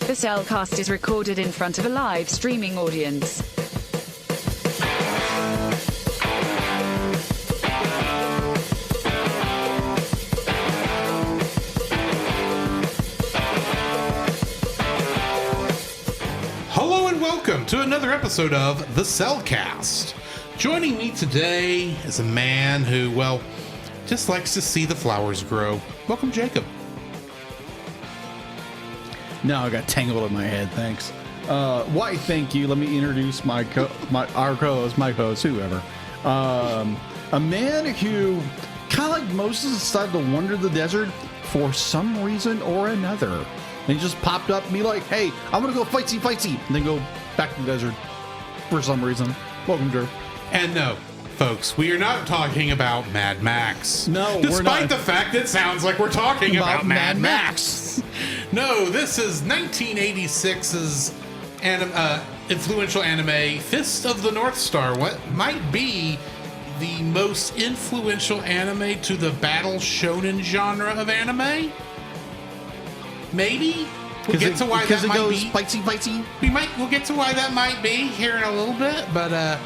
The Cellcast is recorded in front of a live streaming audience. Hello and welcome to another episode of The Cellcast. Joining me today is a man who, well, just likes to see the flowers grow. Welcome, Jacob. No, I got tangled in my head. Thanks. Why? Thank you. Let me introduce our co-host, my host, whoever. A man who kind of like Moses decided to wander the desert for some reason or another, and he just popped up and be like, "Hey, I'm gonna go fightsy," and then go back to the desert for some reason. Welcome, Drew. And no, folks, we are not talking about Mad Max. No, we're not. Despite the fact it sounds like we're talking about Mad Max. No, this is 1986's influential anime, Fist of the North Star. What might be the most influential anime to the battle shonen genre of anime? Maybe? We'll get to why that might be. Fightsy. We'll get to why that might be here in a little bit, but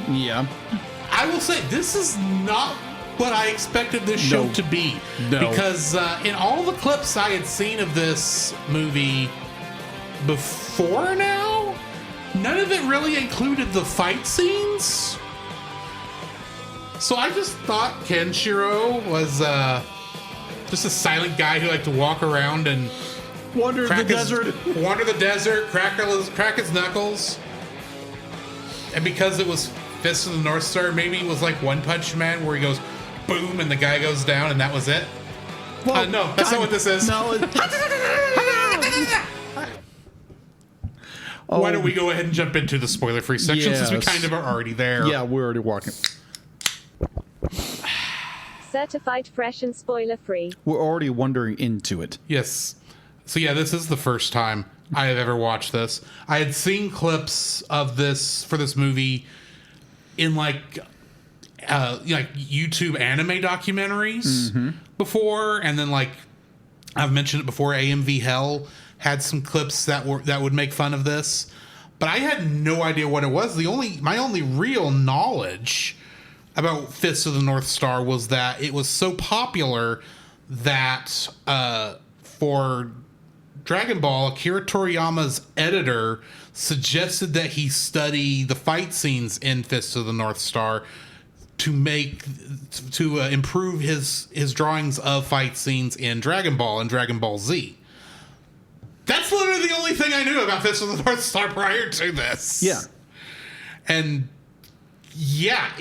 Yeah. I will say this is not what I expected this show to be. No. Because in all the clips I had seen of this movie before now, none of it really included the fight scenes. So I just thought Kenshiro was just a silent guy who liked to walk around and Wander the desert, crack his knuckles. And because it was Fist of the North Star, maybe it was like One Punch Man where he goes boom and the guy goes down and that was it. Well, no, that's not what this is. No. Why don't we go ahead and jump into the spoiler-free section since we kind of are already there. Yeah, we're already walking. Certified fresh and spoiler-free. We're already wandering into it. Yes. So yeah, this is the first time I have ever watched this. I had seen clips of this for this movie in like YouTube anime documentaries before, and then like I've mentioned it before, AMV Hell had some clips that would make fun of this, but I had no idea what it was. My only real knowledge about Fist of the North Star was that it was so popular that for Dragon Ball, Akira Toriyama's editor suggested that he study the fight scenes in Fist of the North Star to improve his drawings of fight scenes in Dragon Ball and Dragon Ball Z. That's literally the only thing I knew about Fist of the North Star prior to this. Yeah. And yeah,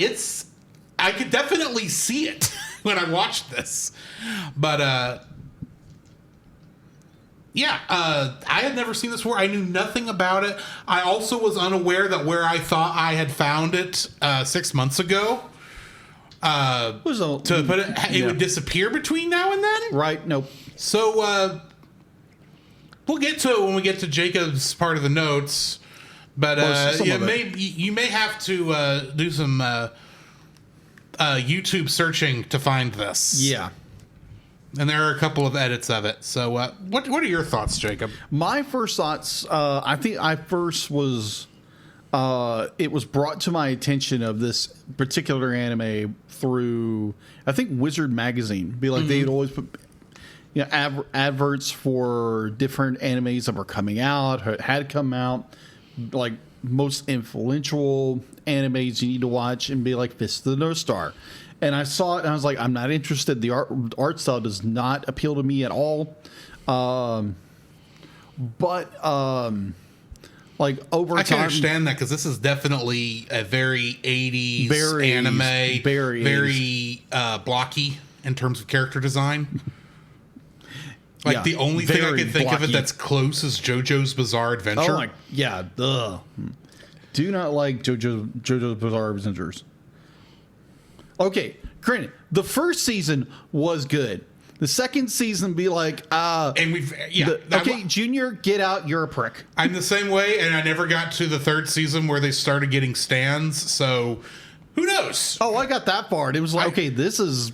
I could definitely see it when I watched this. But I had never seen this before. I knew nothing about it. I also was unaware that where I thought I had found it 6 months ago, it would disappear between now and then. Right. Nope. So we'll get to it when we get to Jacob's part of the notes. But you may have to do some YouTube searching to find this. Yeah. And there are a couple of edits of it. So what are your thoughts, Jacob? My first thoughts, I think it was brought to my attention of this particular anime through, I think, Wizard Magazine. Be like, they'd always put adverts for different animes that were coming out, had come out, like most influential animes you need to watch, and be like Fist of the North Star. And I saw it, and I was like, I'm not interested. The art style does not appeal to me at all. Like over time, I can understand that because this is definitely a very 80s anime, very blocky in terms of character design. Like the only thing I can think of it that's close is JoJo's Bizarre Adventure. Oh yeah. Ugh. Do not like JoJo's Bizarre Adventures. Okay, granted, the first season was good. The second season, be like, Junior, get out. You're a prick. I'm the same way, and I never got to the third season where they started getting stands. So, who knows? Oh, I got that far. And it was like, this is,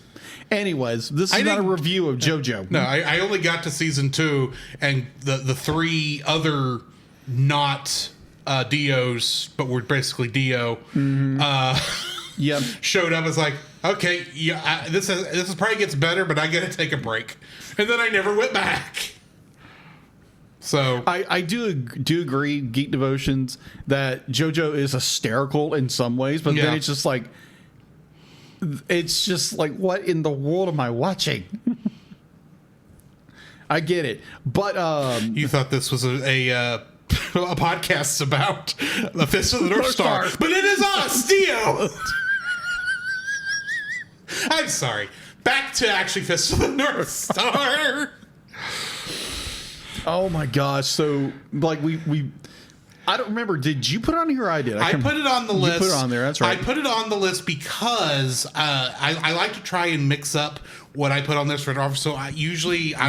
Anyways, this is not a review of JoJo. No, I only got to season 2, and the 3 other not Dios, but were basically Dio, showed up. As like, okay, yeah, this is probably gets better, but I got to take a break, and then I never went back. So I do agree, Geek Devotions, that JoJo is hysterical in some ways, but then it's just like what in the world am I watching? I get it, but you thought this was a podcast about the Fist of the North Star, but it is us, Dio. I'm sorry. Back to actually Fist of the North Star. Oh my gosh! So like we I don't remember. Did you put it on here? Or I did. I put it on the list. You put it on there. That's right. I put it on the list because I like to try and mix up what I put on this for an offer. So I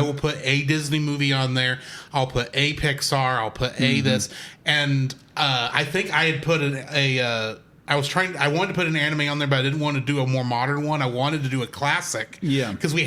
will put a Disney movie on there. I'll put a Pixar. I'll put a this. And I think I had put I wanted to put an anime on there, but I didn't want to do a more modern one. I wanted to do a classic. Yeah. Because the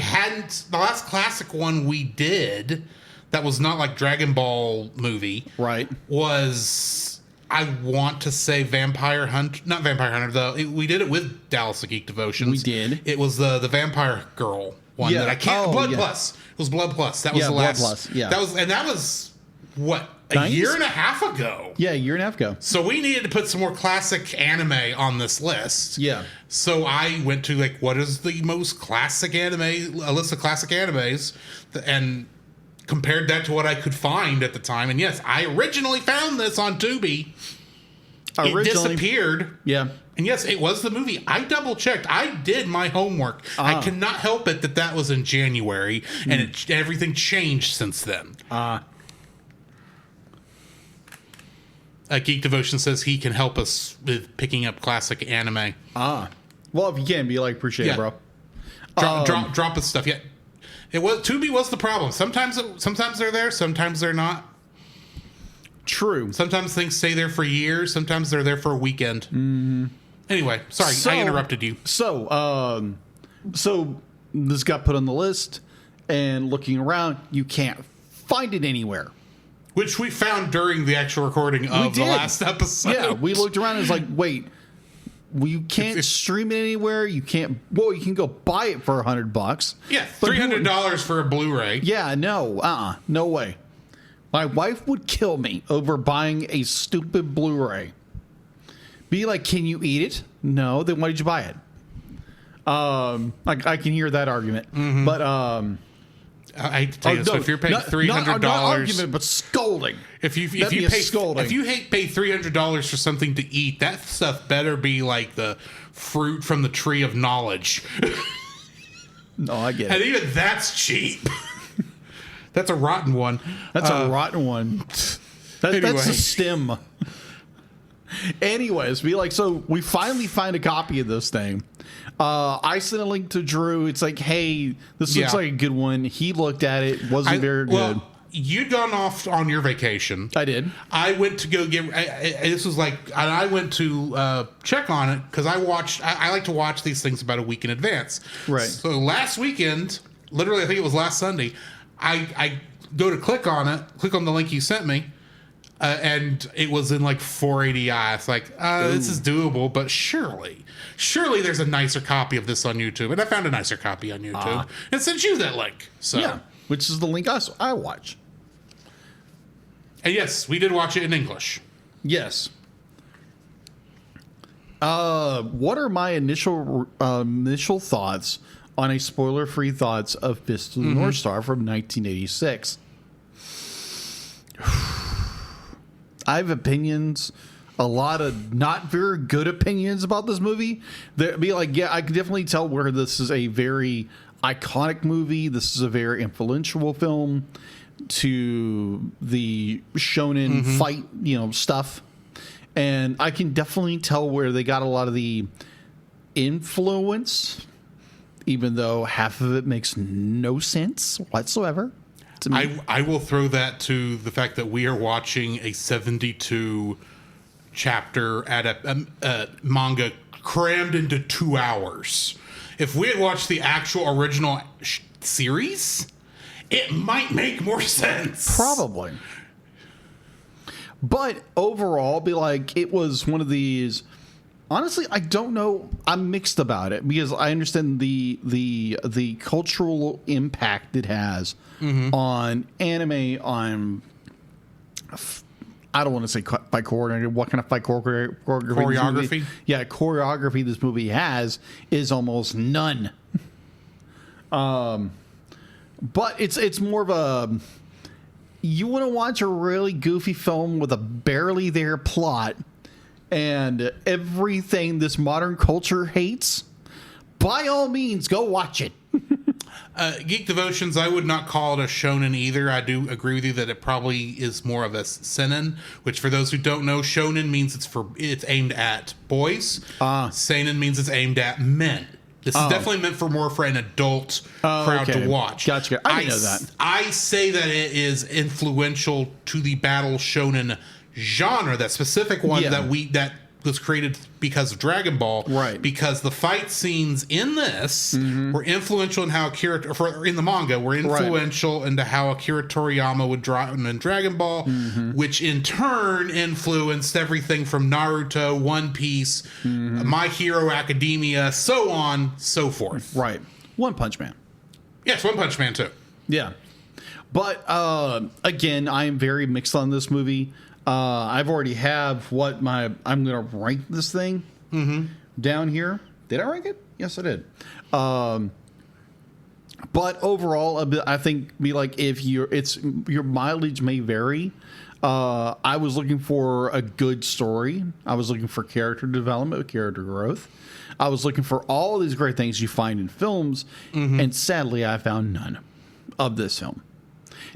last classic one we did that was not like Dragon Ball movie. Right. Was, I want to say Vampire Hunter. Not Vampire Hunter, though. We did it with Dallas the Geek Devotions. We did. It was the Vampire Girl one that I can't. Blood Plus. It was Blood Plus. That was the last. Blood Plus. Yeah. That was what? A year and a half ago. Yeah, a year and a half ago. So we needed to put some more classic anime on this list. Yeah. So I went to what is the most classic anime, a list of classic animes, and compared that to what I could find at the time. And yes, I originally found this on Tubi. It disappeared. Yeah. And yes, it was the movie. I double checked. I did my homework. I cannot help it that was in January, and everything changed since then. Geek Devotion says he can help us with picking up classic anime. Well, if you can, appreciate it, bro. Drop us stuff. Yeah, Tubi was the problem. Sometimes they're there, sometimes they're not. True. Sometimes things stay there for years. Sometimes they're there for a weekend. Mm-hmm. Anyway, sorry, I interrupted you. So this got put on the list, and looking around, you can't find it anywhere. Which we found during the actual recording of the last episode. Yeah, we looked around and it's like, wait, you can't stream it anywhere. You can't. Well, you can go buy it for $100. Yeah, $300 for a Blu-ray. Yeah, no, no way. My wife would kill me over buying a stupid Blu-ray. Be like, can you eat it? No. Then why did you buy it? I can hear that argument, but I hate to tell you, so if you're paying $300, not argument, but scolding. If you pay $300 for something to eat, that stuff better be like the fruit from the tree of knowledge. No, I get it. And even that's cheap. That's a rotten one. That's a rotten one. That's a stem. Anyways, so we finally find a copy of this thing. I sent a link to Drew. It's like, hey, this looks like a good one. He looked at it. Wasn't very good. Well, you'd gone off on your vacation. I did. I went to go get. I went to check on it because I like to watch these things about a week in advance. Right. So last weekend, literally, I think it was last Sunday, I go to click on the link you sent me. And it was in 480i. It's like, this is doable, but surely there's a nicer copy of this on YouTube. And I found a nicer copy on YouTube and sent you that link. So yeah, which is the link I watch. And yes, we did watch it in English. Yes. What are my initial thoughts on a spoiler-free thoughts of Fist of the North Star from 1986? I have opinions, a lot of not very good opinions about this movie. They'd be like, yeah, I can definitely tell where this is a very iconic movie. This is a very influential film to the shonen fight, stuff. And I can definitely tell where they got a lot of the influence, even though half of it makes no sense whatsoever. I will throw that to the fact that we are watching a 72 chapter manga crammed into 2 hours. if we had watched the actual original series, it might make more sense. Probably. But overall, be like, it was one of these. Honestly, I don't know. I'm mixed about it because I understand the cultural impact it has on anime, on, I don't want to say fight choreography. What kind of fight choreography? Yeah, choreography this movie has is almost none. But it's more of a, you want to watch a really goofy film with a barely there plot and everything this modern culture hates, by all means, go watch it. Geek Devotions, I would not call it a shonen either. I do agree with you that it probably is more of a seinen, which for those who don't know, shonen means it's aimed at boys. Seinen means it's aimed at men. This is definitely meant for an adult crowd to watch. Gotcha. I didn't know that. I say that it is influential to the battle shonen genre, that specific one that was created because of Dragon Ball, right? Because the fight scenes in this were influential in how in the manga were influential into how Akira Toriyama would draw in Dragon Ball, which in turn influenced everything from Naruto, One Piece, My Hero Academia, so on, so forth. Right. One Punch Man. Yes, One Punch Man too. Yeah. But again, I am very mixed on this movie. I've already have I'm going to rank this thing down here. Did I rank it? Yes, I did. But overall, I think if your mileage may vary. I was looking for a good story. I was looking for character development, character growth. I was looking for all of these great things you find in films, and sadly, I found none of this film.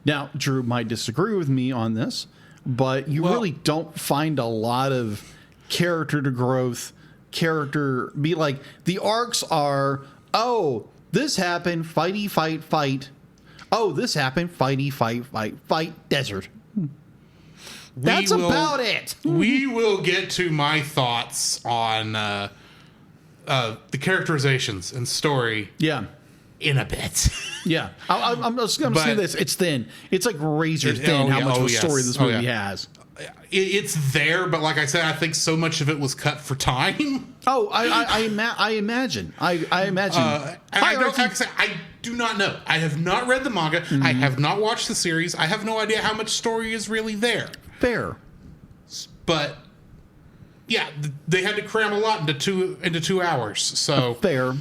Now, Drew might disagree with me on this, but you really don't find a lot of character to growth. The arcs are, this happened, fighty, fight, fight. Oh, this happened, fighty, fight, fight, fight, desert. That's about it. We will get to my thoughts on the characterizations and story. Yeah. In a bit. Yeah. I'm just going to say this. It's thin. It's like razor thin how much of a story this movie has. It's there, but like I said, I think so much of it was cut for time. I imagine. I imagine. I do not know. I have not read the manga. I have not watched the series. I have no idea how much story is really there. Fair. But yeah, they had to cram a lot into 2 hours. So fair.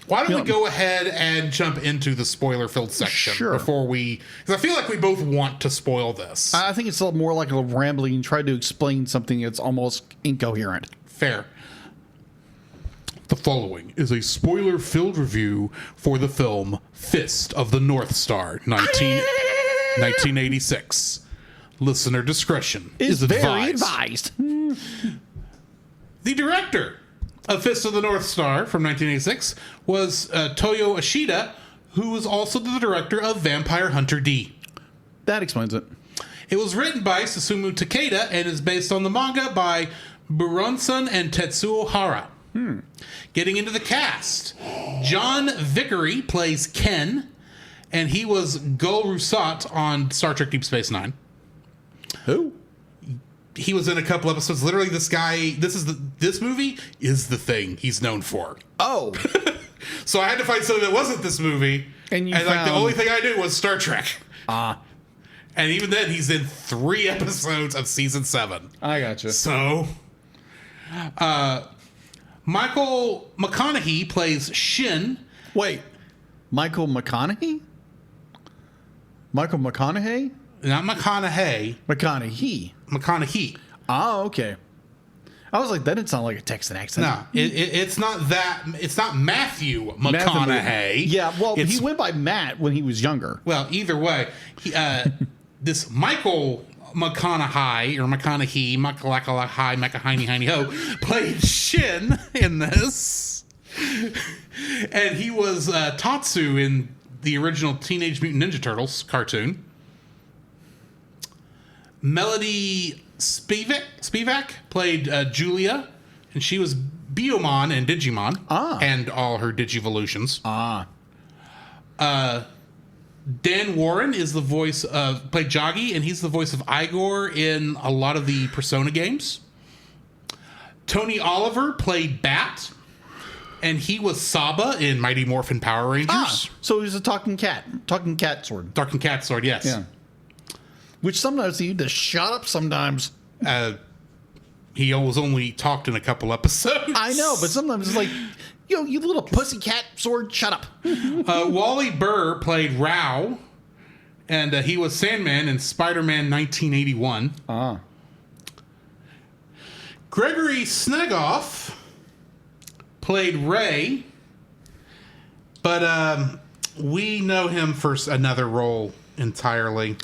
Why don't we go ahead and jump into the spoiler-filled section before because I feel like we both want to spoil this. I think it's more like a rambling, try to explain something that's almost incoherent. Fair. The following is a spoiler-filled review for the film Fist of the North Star, 1986. Listener discretion is very advised. The director of Fist of the North Star from 1986 was Toyo Ishida, who was also the director of Vampire Hunter D. That explains it. It was written by Susumu Takeda and is based on the manga by Buronson and Tetsuo Hara. Getting into the cast, John Vickery plays Ken, and he was Gul Rusat on Star Trek Deep Space Nine. Who? He was in a couple episodes. Literally, this guy. This movie is the thing he's known for. Oh, so I had to find something that wasn't this movie, and the only thing I knew was Star Trek. And even then, he's in 3 episodes of season 7. I gotcha. So, Michael McConaughey plays Shin. Wait, Michael McConaughey? Michael McConaughey? Not McConaughey. McConaughey. Oh, okay. I was like, that didn't sound like a Texan accent. No, it's not that. It's not Matthew McConaughey. Yeah, well, he went by Matt when he was younger. Well, either way, this Michael McConaughey, played Shin in this. And he was Tatsu in the original Teenage Mutant Ninja Turtles cartoon. Melody Spivak played Julia, and she was Biyomon and Digimon. Ah. And all her Digivolutions. Ah. Dan Warren is the voice of... Played Joggy, and he's the voice of Igor in a lot of the Persona games. Tony Oliver played Bat, and he was Saba in Mighty Morphin Power Rangers. Ah, so he's a talking cat sword. Talking Cat Sword, yes. Yeah. Which sometimes you need to shut up sometimes. He always only talked in a couple episodes. I know, but sometimes it's like, you little pussycat sword, shut up. Wally Burr played Rao, and he was Sandman in Spider-Man 1981. Ah. Gregory Snegoff played Ray, but we know him for another role entirely.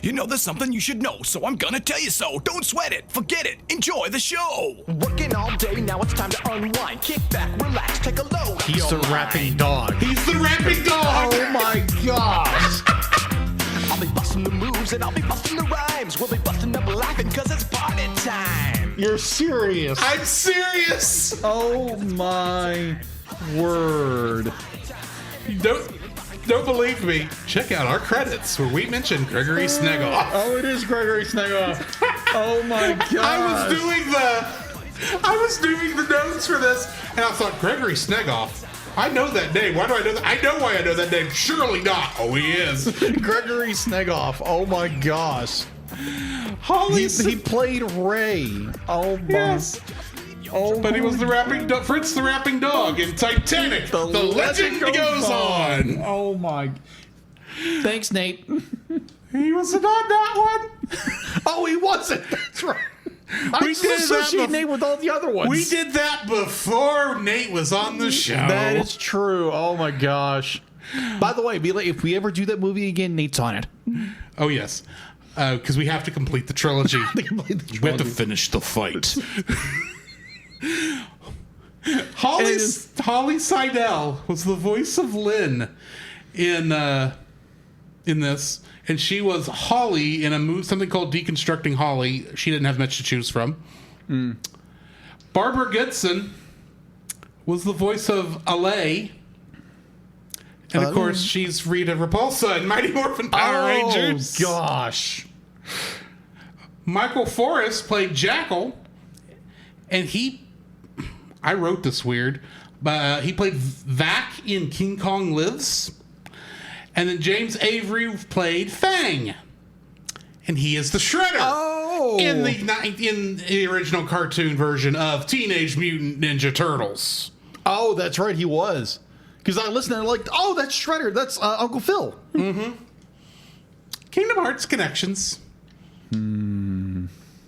You know there's something you should know, so I'm gonna tell you so. Don't sweat it, forget it, enjoy the show. Working all day, now it's time to unwind. Kick back, relax, take a load. He's the rapping dog. He's the rapping dog! Oh my gosh. I'll be busting the moves and I'll be busting the rhymes. We'll be busting up laughing cause it's party time. You're serious. I'm serious! Oh my word. Don't believe me? Check out our credits where we mention Gregory Snegoff. Oh, it is Gregory Snegoff. Oh my god. I was doing the notes for this, and I thought, Gregory Snegoff. I know that name. Why do I know that? I know why I know that name. Surely not. Oh, he is. Gregory Snegoff. Oh my gosh. He played Ray. Oh my. Yes. Oh, But he was the rapping Fritz the rapping dog in Titanic. The legend goes on. Oh my. Thanks, Nate. He was not that one. Oh, he wasn't. That's right. I We just did that associate Nate with all the other ones. We did that before Nate was on the show. That is true. Oh my gosh. By the way, if we ever do that movie again, Nate's on it. Oh, yes. Because we have to complete the trilogy. We have to finish the fight. Holly Seidel was the voice of Lynn in this, and she was Holly in a movie, something called Deconstructing Holly. She didn't have much to choose from. Barbara Goodson was the voice of Alay, and of course she's Rita Repulsa in Mighty Morphin Power Rangers. Oh gosh. Michael Forrest played Jackal, and I wrote this weird, but he played Vac in King Kong Lives. And then James Avery played Fang. And he is the Shredder. Oh. In the original cartoon version of Teenage Mutant Ninja Turtles. Oh, that's right, he was. Because I listened and I'm like, oh, that's Shredder. That's Uncle Phil. Mm-hmm. Kingdom Hearts connections.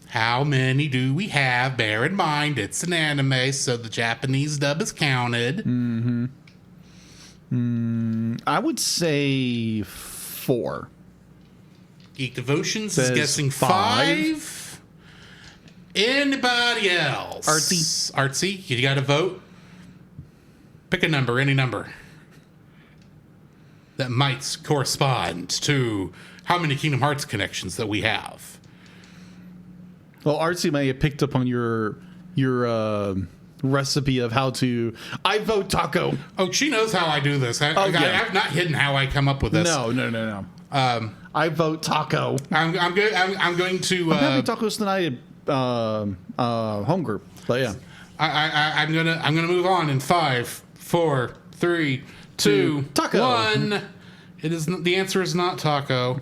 How many do we have? Bear in mind, it's an anime, so the Japanese dub is counted. I would say 4. Geek Devotions Says is guessing 5. Anybody else? Artsy, you got to vote? Pick a number, any number. That might correspond to how many Kingdom Hearts connections that we have. Well, Artsy may have picked up on your recipe of how to. I vote taco. Oh, she knows how I do this. I've not hidden how I come up with this. No. I vote taco. I'm going to. I'm having tacos tonight at home group. But yeah, I'm gonna move on in 5, 4, 3, 2, taco. 1. It is. The answer is not taco.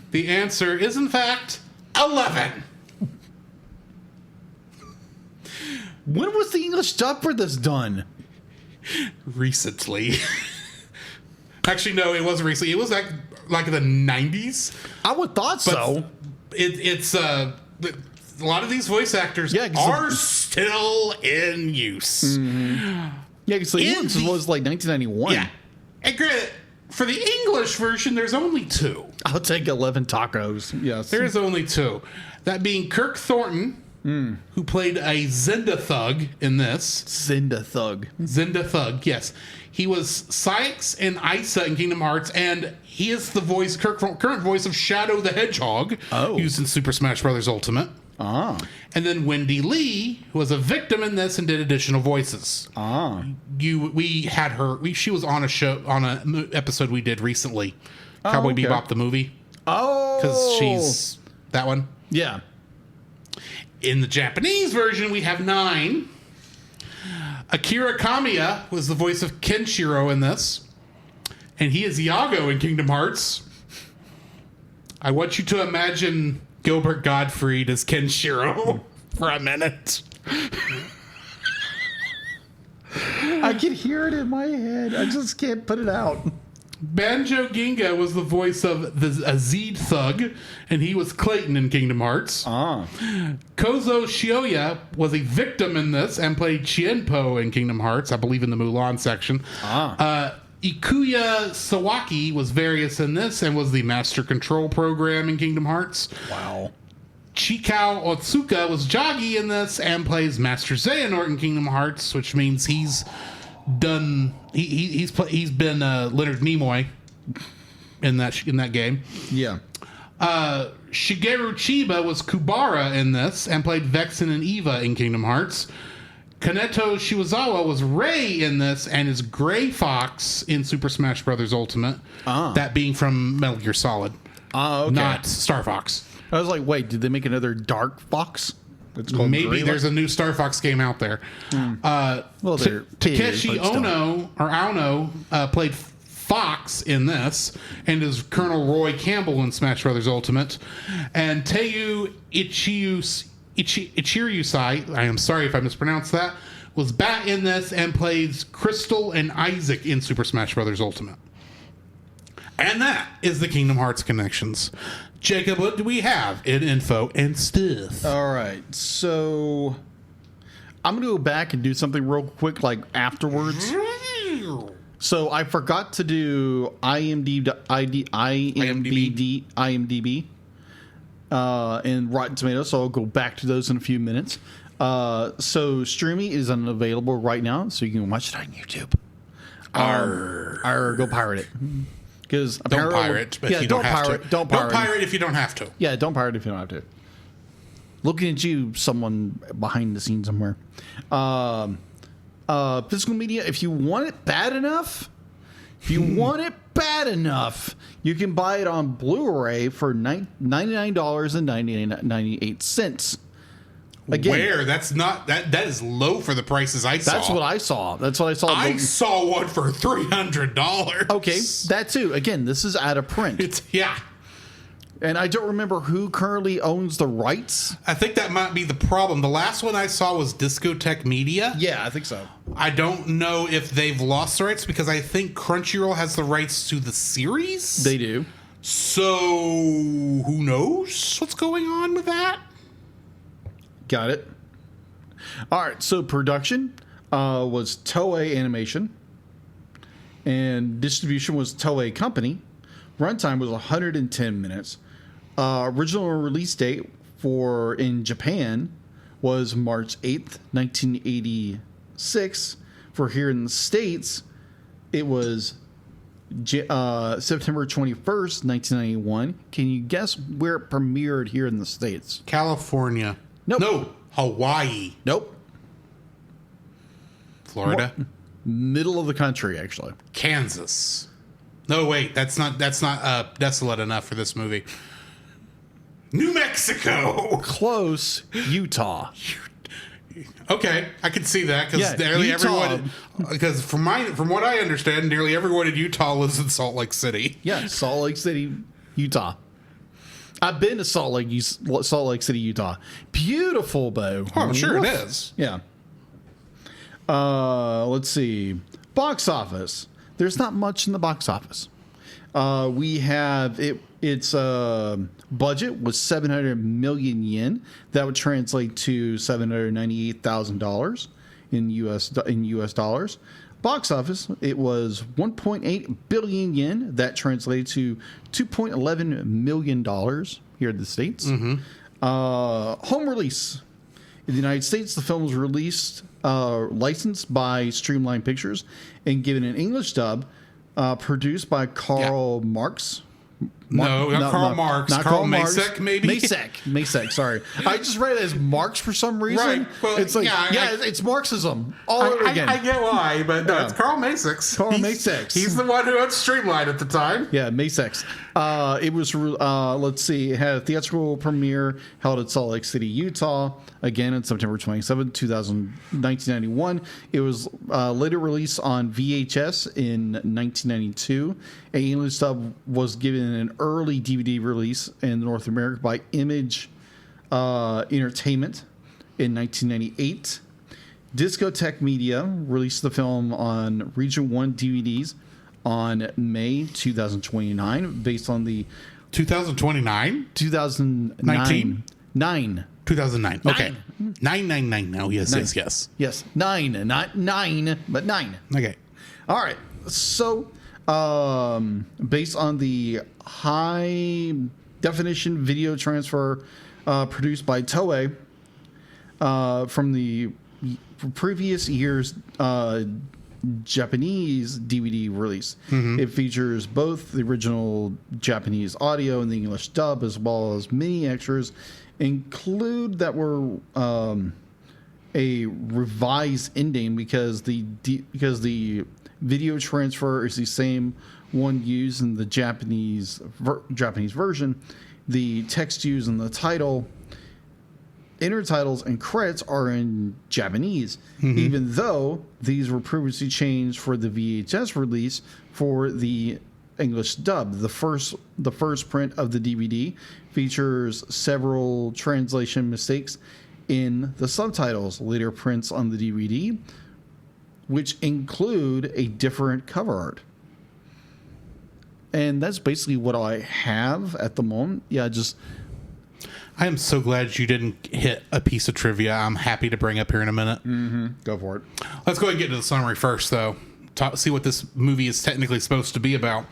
The answer is in fact 11. When was the English dub for this done? Recently. Actually, no, it wasn't recently. It was like the 90s. I would thought so. It's a lot of these voice actors are still in use. Mm-hmm. Yeah, because the English was like 1991. Yeah. And granted, for the English version, there's only 2. I'll take 11 tacos. Yes. There's only 2. That being Kirk Thornton, who played a Zenda Thug in this. Zenda Thug, yes. He was Sykes and Isa in Kingdom Hearts, and he is the current voice of Shadow the Hedgehog, used in Super Smash Bros. Ultimate. Ah. And then Wendy Lee, who was a victim in this and did additional voices. Ah. We had her. She was on a show, on an episode we did recently, Cowboy okay. Bebop the movie. Oh. Because she's that one. Yeah. In the Japanese version, we have 9. Akira Kamiya was the voice of Kenshiro in this, and he is Iago in Kingdom Hearts. I want you to imagine Gilbert Gottfried as Kenshiro for a minute. I can hear it in my head. I just can't put it out. Banjo Ginga was the voice of the Azid Thug, and he was Clayton in Kingdom Hearts. Ah. Kozo Shioya was a victim in this and played Chienpo in Kingdom Hearts, I believe in the Mulan section. Ikuya Sawaki was various in this and was the Master Control program in Kingdom Hearts. Wow. Chikao Otsuka was Jagi in this and plays Master Xehanort in Kingdom Hearts, which means he's done. He's been Leonard Nimoy in that game. Yeah. Shigeru Chiba was Kubara in this and played Vexen and Eva in Kingdom Hearts. Kaneto Shiwazawa was Rei in this and is Gray Fox in Super Smash Bros. Ultimate. That being from Metal Gear Solid. Okay. Not Star Fox. I was like, wait, did they make another Dark Fox? It's called Maybe Gray there's a new Star Fox game out there. Well, there Takeshi is, but still. Ono played Fox in this and is Colonel Roy Campbell in Smash Bros. Ultimate. And Teiyu Ichirusai, I am sorry if I mispronounced that, was Bat in this and plays Crystal and Isaac in Super Smash Bros. Ultimate. And that is the Kingdom Hearts connections. Jacob, what do we have in info and stuff? All right, so I'm going to go back and do something real quick, like afterwards. So I forgot to do IMDb and Rotten Tomatoes, so I'll go back to those in a few minutes. So streaming is unavailable right now, so you can watch it on YouTube. Or go pirate it. Because don't pirate, but you don't have to. Don't pirate if you don't have to. Yeah, don't pirate if you don't have to. Looking at you, someone behind the scenes somewhere. Physical media, if you want it bad enough, you can buy it on Blu-ray for $99.98. Again, Where? That's not that is low for the prices I saw. That's what I saw. I saw one for $300. Okay, that too. Again, this is out of print. Yeah. And I don't remember who currently owns the rights. I think that might be the problem. The last one I saw was Discotech Media. Yeah, I think so. I don't know if they've lost the rights because I think Crunchyroll has the rights to the series. They do. So who knows what's going on with that? Got it. All right, so production was Toei Animation, and distribution was Toei Company. Runtime was 110 minutes. Original release date in Japan was March 8th, 1986. For here in the States, it was September 21st, 1991. Can you guess where it premiered here in the States? California. Nope. No, Hawaii. Nope. Florida. Middle of the country, actually. Kansas. No, wait, that's not desolate enough for this movie. New Mexico. Close. Utah. Okay, I can see that because Yeah, nearly Utah. everyone. Because from what I understand, nearly everyone in Utah lives in Salt Lake City. Yeah, Salt Lake City, Utah. I've been to Salt Lake City, Utah. Beautiful, Bo. Oh, I'm sure it is. Yeah. Let's see. Box office. There's not much in the box office. We have its budget was 700 million yen. That would translate to $798,000 in US dollars. Box office, it was 1.8 billion yen. That translated to $2.11 million here in the States. Home release. In the United States, the film was released, licensed by Streamline Pictures, and given an English dub, produced by Karl Marx. Karl Marx. Not Karl Marx. Masek, maybe? Masek, sorry. I just read it as Marx for some reason. Right. Well, it's like, it's Marxism all over again. I get why, but no, it's Karl Masek. Karl Masek. He's the one who owned Streamline at the time. Yeah, Masek. It was, let's see, it had a theatrical premiere held at Salt Lake City, Utah, again on September 27, 1991. It was later released on VHS in 1992. A English dub was given an early DVD release in North America by Image Entertainment in 1998. Discotheque Media released the film on Region 1 DVDs on May 2029, based on the 2029? 2009. 2009. Okay. 999 now. Yes. Yes. 9, not 9, but 9. Okay. All right. So, based on the high definition video transfer produced by Toei from the previous year's Japanese DVD release. It features both the original Japanese audio and the English dub, as well as many extras include that were a revised ending because the video transfer is the same one used in the Japanese version. The text used in the title, intertitles, and credits are in Japanese, even though these were previously changed for the VHS release for the English dub. The first print of the DVD features several translation mistakes in the subtitles. Later prints on the DVD, which include a different cover art. And that's basically what I have at the moment. Yeah, I am so glad you didn't hit a piece of trivia I'm happy to bring up here in a minute. Go for it. Let's go ahead and get into the summary first, though. See what this movie is technically supposed to be about.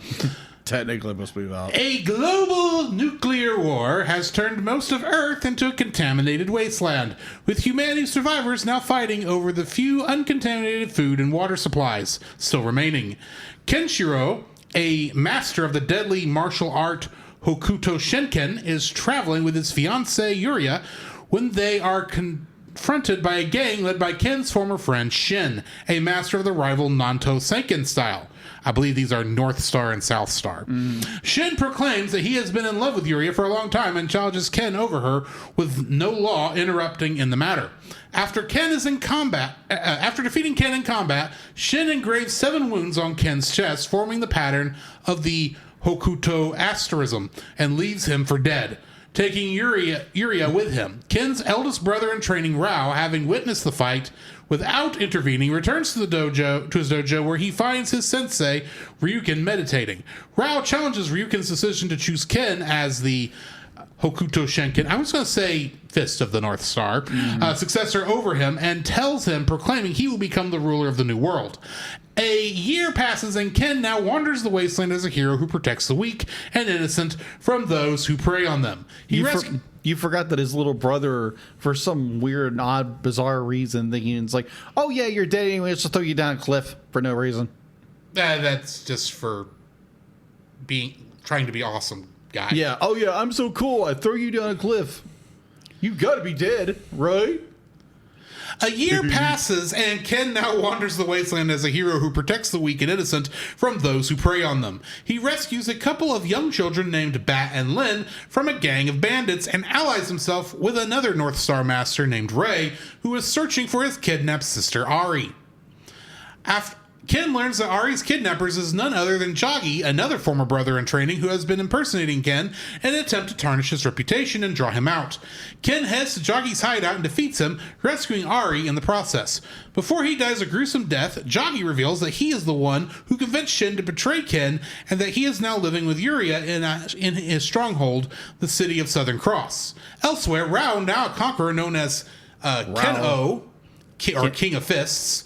A global nuclear war has turned most of Earth into a contaminated wasteland, with humanity's survivors now fighting over the few uncontaminated food and water supplies still remaining. Kenshiro, a master of the deadly martial art Hokuto Shinken, is traveling with his fiancée Yuria when they are confronted by a gang led by Ken's former friend Shin, a master of the rival Nanto Senken style. I believe these are North Star and South Star. Shin proclaims that he has been in love with Yuria for a long time and challenges Ken over her, with no law interrupting in the matter. After defeating Ken in combat, Shin engraves 7 wounds on Ken's chest, forming the pattern of the Hokuto asterism, and leaves him for dead, taking Yuria with him. Ken's eldest brother in training, Rao, having witnessed the fight without intervening, returns to his dojo where he finds his sensei Ryuken meditating. Rao challenges Ryuken's decision to choose Ken as the Hokuto Shinken, I was going to say Fist of the North Star, successor over him, and tells him, proclaiming he will become the ruler of the new world. A year passes, and Ken now wanders the wasteland as a hero who protects the weak and innocent from those who prey on them. You forgot that his little brother, for some weird, odd, bizarre reason, thinking it's like, oh yeah, you're dead anyway, let's just throw you down a cliff for no reason. That's just for trying to be awesome, guy. Yeah. Oh yeah, I'm so cool. I throw you down a cliff. You gotta be dead, right? A year passes, and Ken now wanders the wasteland as a hero who protects the weak and innocent from those who prey on them. He rescues a couple of young children named Bat and Lin from a gang of bandits and allies himself with another North Star master named Ray, who is searching for his kidnapped sister Ari. Ken learns that Ari's kidnappers is none other than Jagi, another former brother in training who has been impersonating Ken in an attempt to tarnish his reputation and draw him out. Ken heads to Jagi's hideout and defeats him, rescuing Ari in the process. Before he dies a gruesome death, Jagi reveals that he is the one who convinced Shin to betray Ken, and that he is now living with Yuria in his stronghold, the city of Southern Cross. Elsewhere, Rao, now a conqueror known as Ken-O, or King of Fists,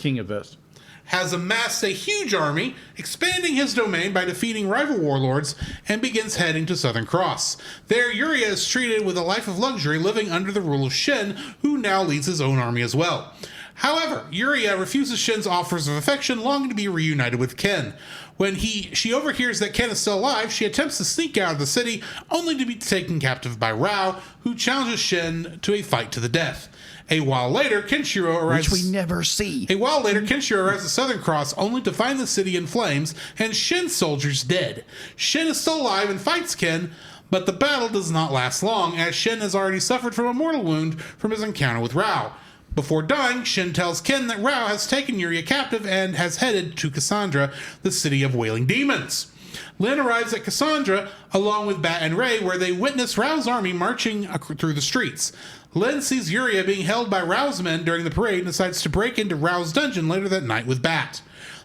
has amassed a huge army, expanding his domain by defeating rival warlords, and begins heading to Southern Cross. There, Yuria is treated with a life of luxury, living under the rule of Shin, who now leads his own army as well. However, Yuria refuses Shin's offers of affection, longing to be reunited with Ken. When she overhears that Ken is still alive, she attempts to sneak out of the city, only to be taken captive by Rao, who challenges Shin to a fight to the death. A while later, Kenshiro arrives. Which we never see. A while later, Kenshiro arrives at Southern Cross, only to find the city in flames and Shin's soldiers dead. Shin is still alive and fights Ken, but the battle does not last long, as Shin has already suffered from a mortal wound from his encounter with Rao. Before dying, Shin tells Ken that Rao has taken Yuria captive and has headed to Cassandra, the city of wailing demons. Lin arrives at Cassandra along with Bat and Ray, where they witness Rao's army marching through the streets. Lin sees Yuria being held by Rao's men during the parade and decides to break into Rao's dungeon later that night with Bat.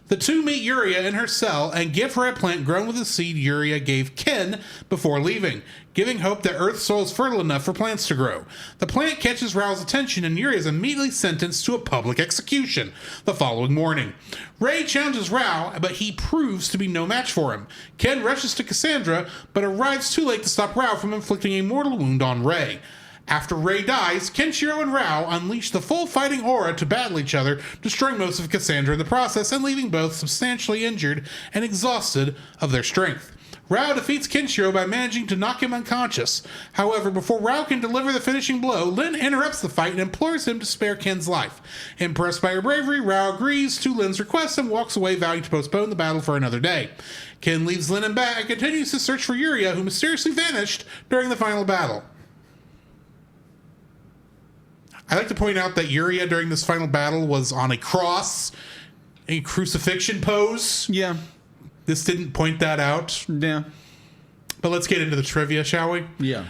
The two meet Yuria in her cell and give her a plant grown with the seed Yuria gave Ken before leaving, giving hope that Earth's soil is fertile enough for plants to grow. The plant catches Rao's attention and Yuria is immediately sentenced to a public execution the following morning. Ray challenges Rao, but he proves to be no match for him. Ken rushes to Cassandra, but arrives too late to stop Rao from inflicting a mortal wound on Ray. After Ray dies, Kenshiro and Rao unleash the full fighting aura to battle each other, destroying most of Cassandra in the process and leaving both substantially injured and exhausted of their strength. Rao defeats Kenshiro by managing to knock him unconscious. However, before Rao can deliver the finishing blow, Lin interrupts the fight and implores him to spare Ken's life. Impressed by her bravery, Rao agrees to Lin's request and walks away, vowing to postpone the battle for another day. Ken leaves Lin and Bat and continues to search for Yuria, who mysteriously vanished during the final battle. I like to point out that Yuria during this final battle was on a cross, a crucifixion pose. Yeah. This didn't point that out. Yeah. But let's get into the trivia, shall we? Yeah.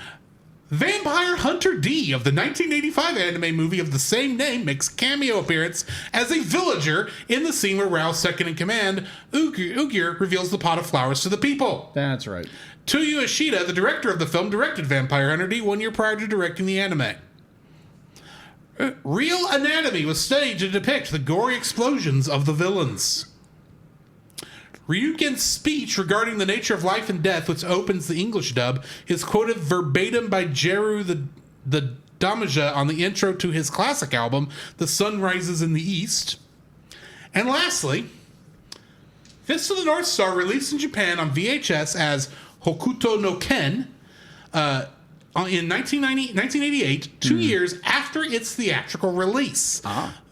Vampire Hunter D of the 1985 anime movie of the same name makes cameo appearance as a villager in the scene where Rao's second in command, Ugyr, reveals the pot of flowers to the people. That's right. Toyo Ishida, the director of the film, directed Vampire Hunter D 1 year prior to directing the anime. Real anatomy was staged to depict the gory explosions of the villains. Ryuken's speech regarding the nature of life and death, which opens the English dub, is quoted verbatim by Jeru the Damaja on the intro to his classic album, The Sun Rises in the East. And lastly, Fist of the North Star released in Japan on VHS as Hokuto no Ken, in 1988, 2 years after its theatrical release.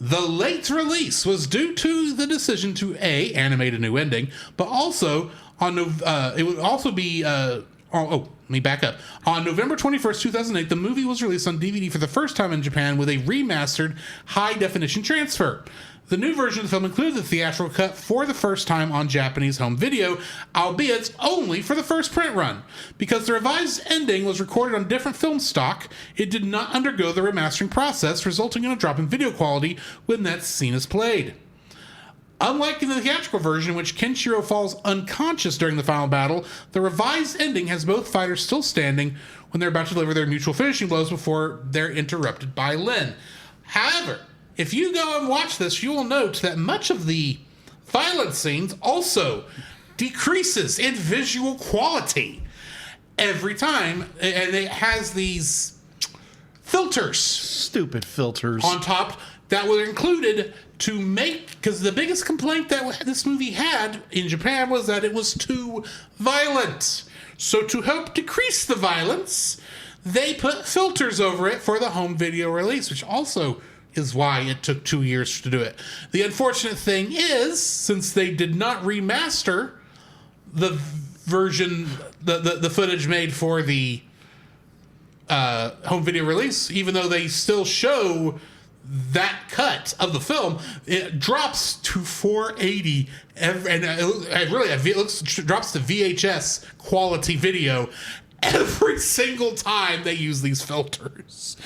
The late release was due to the decision to animate a new ending, but also it would also be let me back up. On November 21st, 2008, the movie was released on DVD for the first time in Japan with a remastered high-definition transfer. The new version of the film included the theatrical cut for the first time on Japanese home video, albeit only for the first print run. Because the revised ending was recorded on different film stock, it did not undergo the remastering process, resulting in a drop in video quality when that scene is played. Unlike in the theatrical version, in which Kenshiro falls unconscious during the final battle, the revised ending has both fighters still standing when they're about to deliver their mutual finishing blows before they're interrupted by Lin. However, if you go and watch this, you will note that much of the violent scenes also decreases in visual quality every time, and it has these filters. Stupid filters. On top that were included to make, because the biggest complaint that this movie had in Japan was that it was too violent. So to help decrease the violence, they put filters over it for the home video release, which also is why it took 2 years to do it. The unfortunate thing is, since they did not remaster the version, the footage made for the home video release, even though they still show that cut of the film, it drops to 480, and it drops to VHS quality video every single time they use these filters.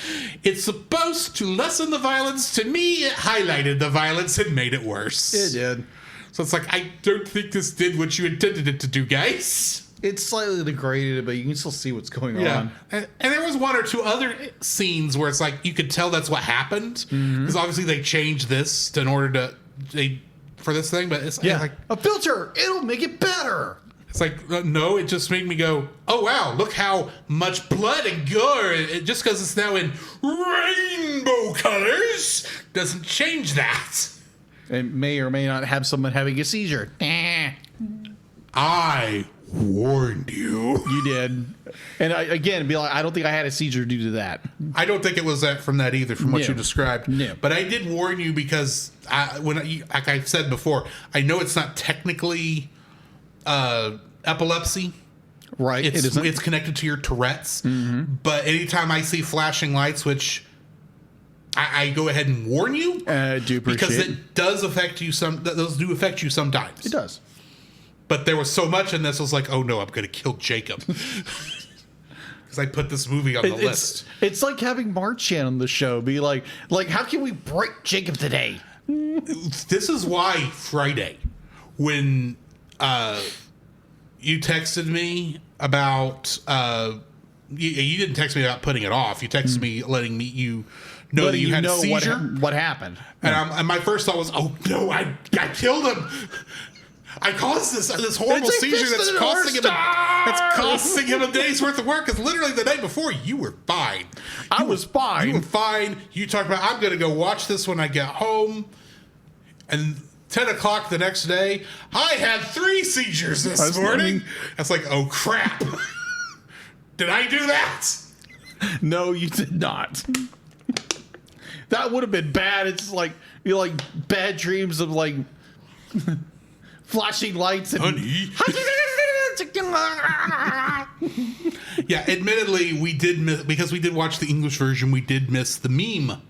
It's supposed to lessen the violence. To me, it highlighted the violence and made it worse. It did. So it's like, I don't think this did what you intended it to do, guys. It's slightly degraded, but you can still see what's going on. And there was one or two other scenes where it's like, you could tell that's what happened. Because obviously they changed this for this thing, but it's like, a filter, it'll make it better. It's like, no, it just made me go, oh, wow, look how much blood and gore. Just because it's now in rainbow colors doesn't change that. It may or may not have someone having a seizure. I warned you. You did. And again, be like, I don't think I had a seizure due to that. I don't think it was that from that either, from what you described. No. But I did warn you because, like I said before, I know it's not technically epilepsy. Right. It's connected to your Tourette's. Mm-hmm. But anytime I see flashing lights, which I go ahead and warn you. I do appreciate because it does affect you those do affect you sometimes. It does. But there was so much in this, I was like, oh no, I'm going to kill Jacob. Because I put this movie on the list. It's like having Marchand on the show. Be like, how can we break Jacob today? This is why Friday, when you texted me about, you didn't text me about putting it off. You texted me letting you know that you had a seizure. What happened? And my first thought was, oh no, I killed him. I caused this horrible seizure that's costing him a day's worth of work. Because literally the night before, you were fine. I was fine. You were fine. You talked about, I'm going to go watch this when I get home. And 10 o'clock the next day, I had 3 seizures this morning. I was like, oh crap. Did I do that? No, you did not. That would have been bad. It's like, bad dreams of like... flashing lights and honey. Yeah, admittedly, we did miss, because we did watch the English version, we did miss the meme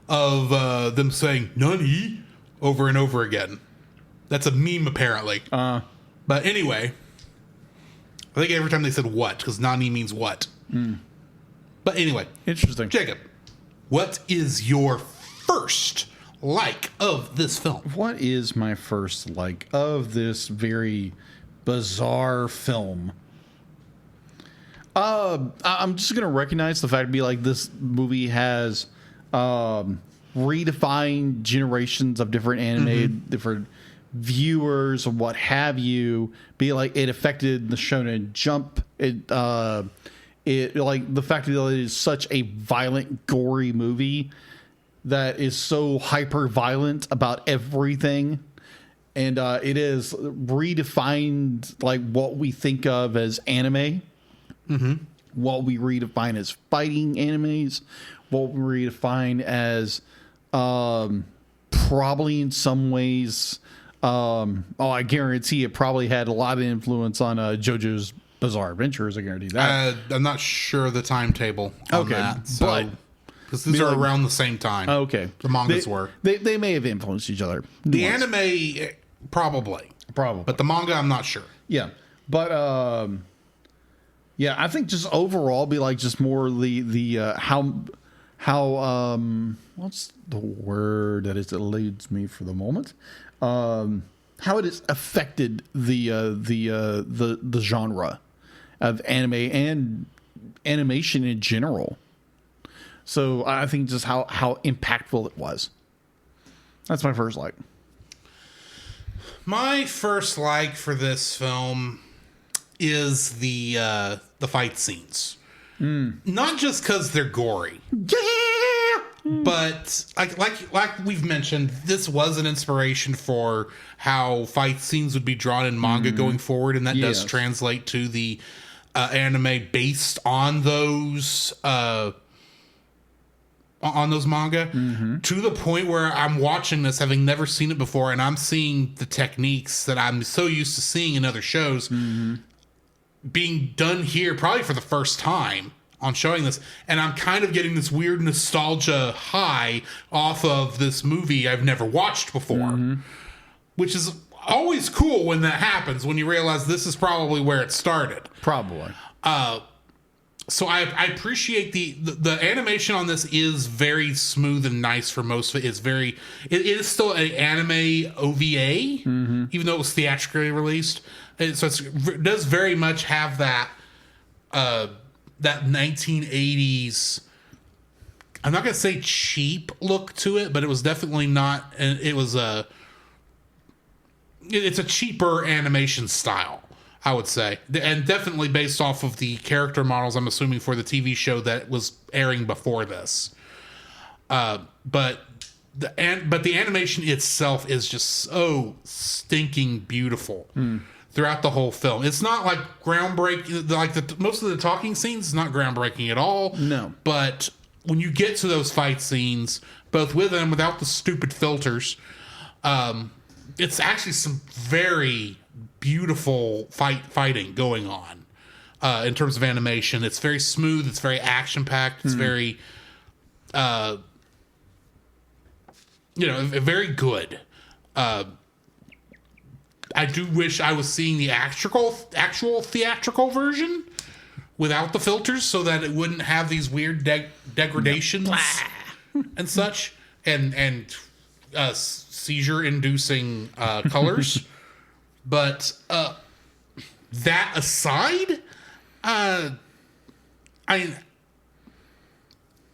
of them saying "nani" over and over again. That's a meme, apparently. But anyway, I think every time they said "what," because "nani" means what. But anyway, interesting. Jacob, what is your first like of this film? What is my first like of this very bizarre film? I'm just gonna recognize the fact to be like, this movie has redefined generations of different anime, different viewers and what have you. Be like, it affected the Shonen Jump. It like the fact that it is such a violent, gory movie that is so hyper violent about everything, and it is redefined like what we think of as anime, what we redefine as fighting animes, what we redefine as probably in some ways, I guarantee it probably had a lot of influence on JoJo's Bizarre Adventures. I guarantee that. I'm not sure the timetable on that, so. But because these are around the same time. Okay. The mangas were. They may have influenced each other. The anime, probably. But the manga, I'm not sure. Yeah. But, I think just overall be like just more the how what's the word that eludes me for the moment? How it has affected the genre of anime and animation in general. So I think just how impactful it was. That's my first like. My first like for this film is the fight scenes. Not just because they're gory, but like we've mentioned, this was an inspiration for how fight scenes would be drawn in manga going forward, and that does translate to the anime based on those. On those manga, to the point where I'm watching this having never seen it before, and I'm seeing the techniques that I'm so used to seeing in other shows being done here probably for the first time on showing this, and I'm kind of getting this weird nostalgia high off of this movie I've never watched before, which is always cool when that happens, when you realize this is probably where it started. Probably. So I appreciate the animation on this is very smooth and nice for most of it. It is still an anime OVA, even though it was theatrically released. And so it does very much have that 1980s. I'm not gonna say cheap look to it, but it was definitely not. It was it's a cheaper animation style. I would say, and definitely based off of the character models, I'm assuming, for the TV show that was airing before this. But the animation itself is just so stinking beautiful throughout the whole film. It's not like groundbreaking, like most of the talking scenes is not groundbreaking at all. No. But when you get to those fight scenes, both with and without the stupid filters, it's actually some very beautiful fighting going on in terms of animation. It's very smooth. It's very action packed. It's very, very good. I do wish I was seeing the actual theatrical version without the filters, so that it wouldn't have these weird degradations and such, and seizure-inducing colors. But that aside,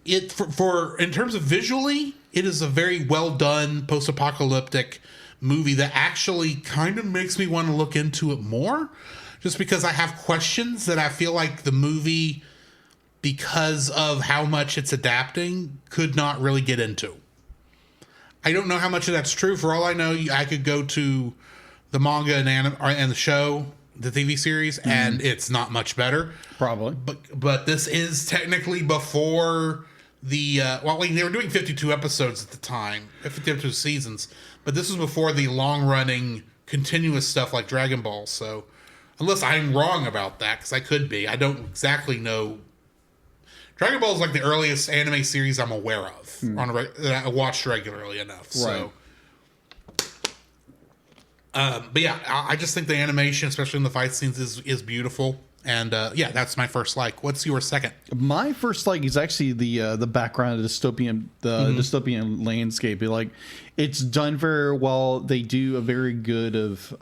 in terms of visually, it is a very well done post-apocalyptic movie that actually kind of makes me want to look into it more, just because I have questions that I feel like the movie, because of how much it's adapting, could not really get into. I don't know how much of that's true. For all I know, I could go to the manga and the show, the TV series, and it's not much better. Probably. But this is technically before the... they were doing 52 episodes at the time, 52 seasons, but this was before the long-running, continuous stuff like Dragon Ball, so... Unless I'm wrong about that, because I could be. I don't exactly know. Dragon Ball is like the earliest anime series I'm aware of that I watched regularly enough. So, but yeah, I just think the animation, especially in the fight scenes, is beautiful. And that's my first like. What's your second? My first like is actually the background of dystopian landscape. It's done very well. They do a very good of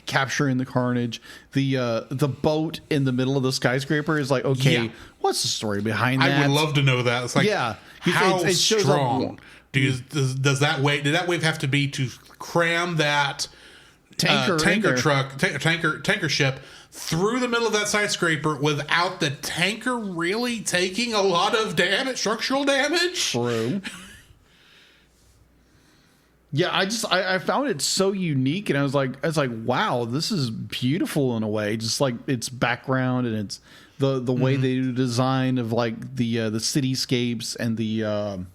capturing the carnage. The boat in the middle of the skyscraper is like, okay, what's the story behind that? I would love to know that. It's like, how it strong does that wave? Did that wave have to be to cram that tanker ship through the middle of that skyscraper without the tanker really taking a lot of structural damage? True. Yeah, I found it so unique, and I was like, wow, this is beautiful in a way. Just like its background and its the way they do design of like the cityscapes and the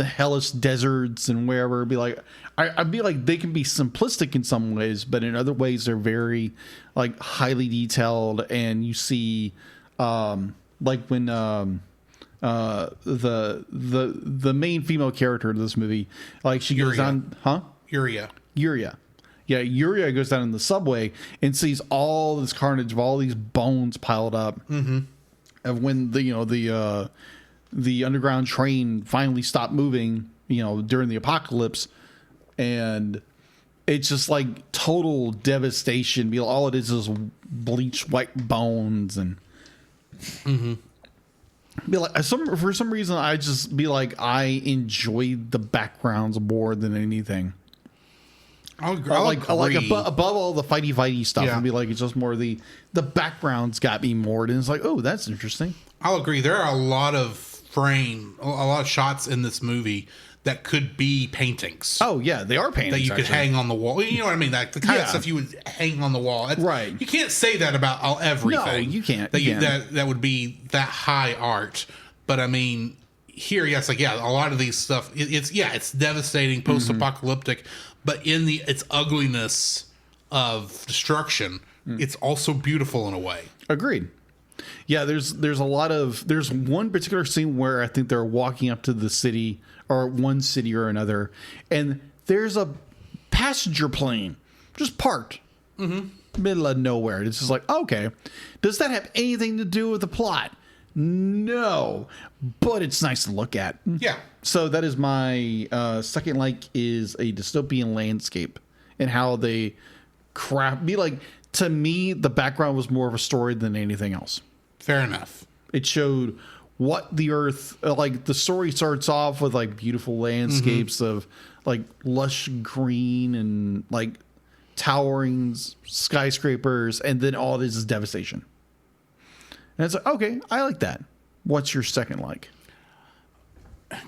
hellish deserts and wherever. I'd be like they can be simplistic in some ways, but in other ways they're very like highly detailed. And you see, like when the main female character of this movie, like she goes down, Yuria. Yeah, Yuria goes down in the subway and sees all this carnage of all these bones piled up. Of when the underground train finally stopped moving, during the apocalypse, and it's just like total devastation. All it is bleached white bones and. For some reason, I just I enjoyed the backgrounds more than anything. I'll agree. Above all the fighty stuff, and it's just more the backgrounds got me more, and it's like, oh, that's interesting. I'll agree. There are a lot of shots in this movie that could be paintings. Oh yeah, they are paintings that you could hang on the wall. You know what I mean? Like the kind of stuff you would hang on the wall. Right. You can't say that about everything. No, you can't. That would be that high art. But I mean, here, yes, a lot of these stuff. It's devastating, post-apocalyptic, but in its ugliness of destruction, it's also beautiful in a way. Agreed. Yeah, there's one particular scene where I think they're walking up to the city, or one city or another, and there's a passenger plane just parked middle of nowhere. It's just like, okay, does that have anything to do with the plot? No, but it's nice to look at. Yeah. So that is my second is a dystopian landscape, and how they to me, the background was more of a story than anything else. Fair enough. It showed what the earth, the story starts off with beautiful landscapes of lush green and towering skyscrapers, and then all this is devastation. And it's like, okay, I like that. What's your second like?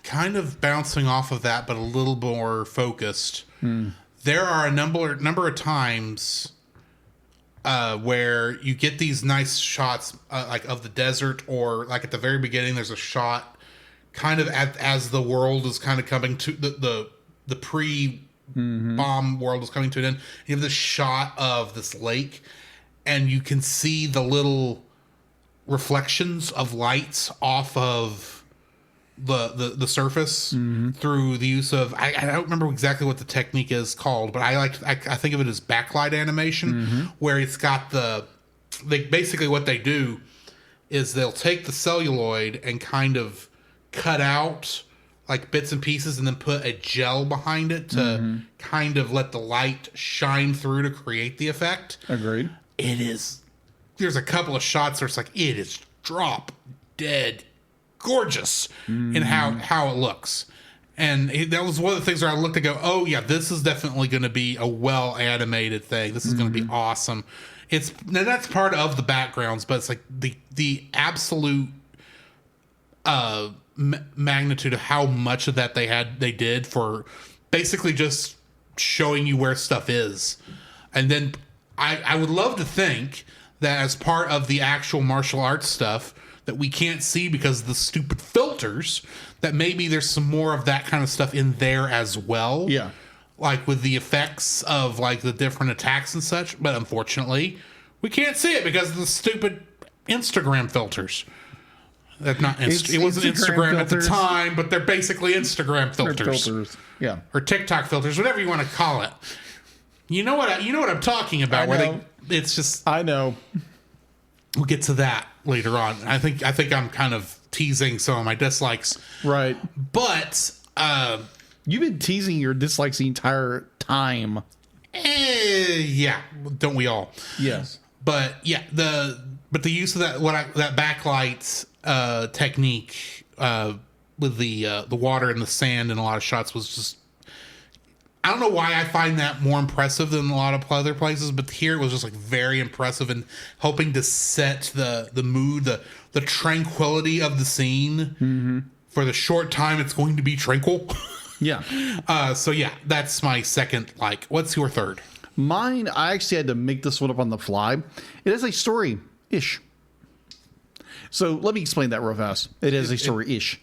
Kind of bouncing off of that, but a little more focused. There are a number of times where you get these nice shots, like of the desert, or like at the very beginning, there's a shot kind of as the world is kind of coming to the pre-bomb world is coming to an end. You have this shot of this lake, and you can see the little reflections of lights off of the surface through the use of I don't remember exactly what the technique is called, but I think of it as backlight animation, where it's got basically what they do is they'll take the celluloid and kind of cut out like bits and pieces and then put a gel behind it to kind of let the light shine through to create the effect. Agreed. There's a couple of shots where it's like, it is drop dead gorgeous in how it looks. And that was one of the things where I looked and go, oh yeah, this is definitely going to be a well animated thing. This is going to be awesome. That's part of the backgrounds, but it's like the absolute magnitude of how much of that they did for basically just showing you where stuff is. And then I would love to think that as part of the actual martial arts stuff that we can't see because of the stupid filters, that maybe there's some more of that kind of stuff in there as well. Yeah. Like with the effects of like the different attacks and such. But unfortunately, we can't see it because of the stupid Instagram filters. It wasn't Instagram at the time, but they're basically Instagram filters. Yeah. Or TikTok filters, whatever you want to call it. You know what I'm talking about. I know. We'll get to that later on. I think I'm kind of teasing some of my dislikes. Right. But you've been teasing your dislikes the entire time. Yeah. Don't we all? Yes. But yeah, the use of that backlight technique with the water and the sand in a lot of shots was just, I don't know why I find that more impressive than a lot of other places, but here it was just like very impressive and helping to set the mood, the tranquility of the scene for the short time it's going to be tranquil. Yeah. So yeah, that's my second like. What's your third? Mine, I actually had to make this one up on the fly. It is a story-ish. So let me explain that real fast. It is a story-ish.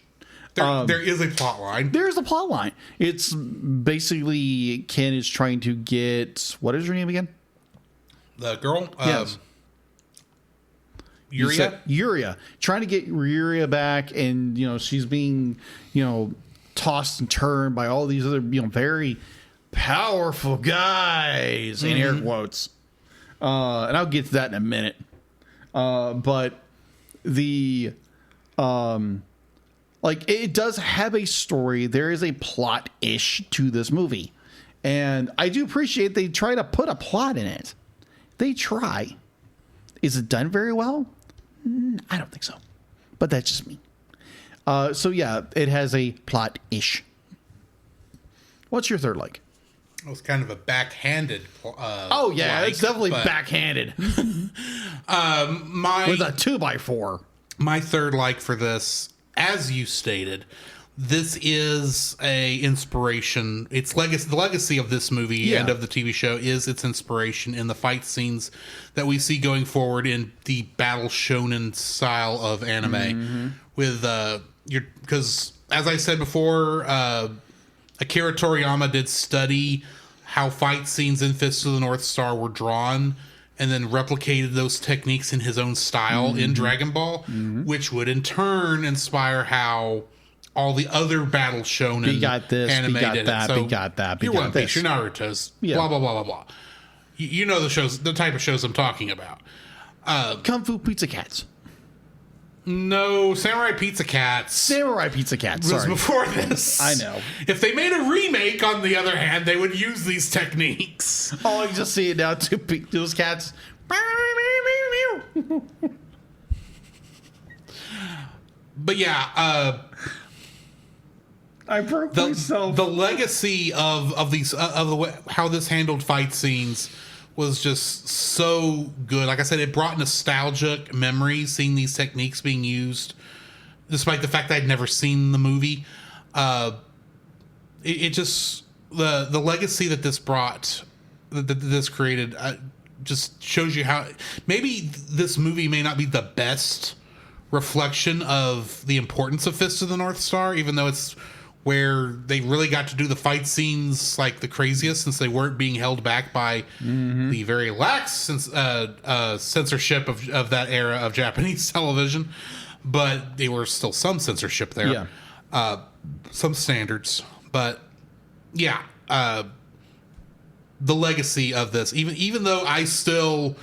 There is a plot line. There's a plot line. It's basically Ken is trying to get, what is her name again? The girl? Yes. Yuria? Trying to get Yuria back, and, she's being, tossed and turned by all these other, very powerful guys, in air quotes. And I'll get to that in a minute. But the... like, it does have a story. There is a plot-ish to this movie. And I do appreciate they try to put a plot in it. They try. Is it done very well? I don't think so. But that's just me. So, yeah, it has a plot-ish. What's your third like? It was kind of a backhanded oh, yeah, it's definitely backhanded. With a 2x4. My third like for this... As you stated, this is a inspiration. Its legacy, the legacy of this movie and of the TV show is its inspiration in the fight scenes that we see going forward in the battle shonen style of anime. With because as I said before, Akira Toriyama did study how fight scenes in Fist of the North Star were drawn, and then replicated those techniques in his own style in Dragon Ball, which would in turn inspire how all the other battle shonen we got this, anime we got did that, it. So we got that, we your got One Piece, this. your Naruto's, blah, blah, blah, blah, blah. You know the type of shows I'm talking about. Kung Fu Pizza Cats. No, Samurai Pizza Cats. Samurai Pizza Cats, was before this. I know. If they made a remake, on the other hand, they would use these techniques. Oh, you just see it now, those cats. But yeah, I broke myself. The legacy of these of the way, how this handled fight scenes was just so good. Like I said, it brought nostalgic memories seeing these techniques being used, despite the fact that I'd never seen the movie. It just the legacy that this brought, that this created, just shows you how maybe this movie may not be the best reflection of the importance of Fist of the North Star, even though it's where they really got to do the fight scenes like the craziest, since they weren't being held back by the very lax censorship of that era of Japanese television. But there were still some censorship there, some standards. But yeah, the legacy of this, even though I still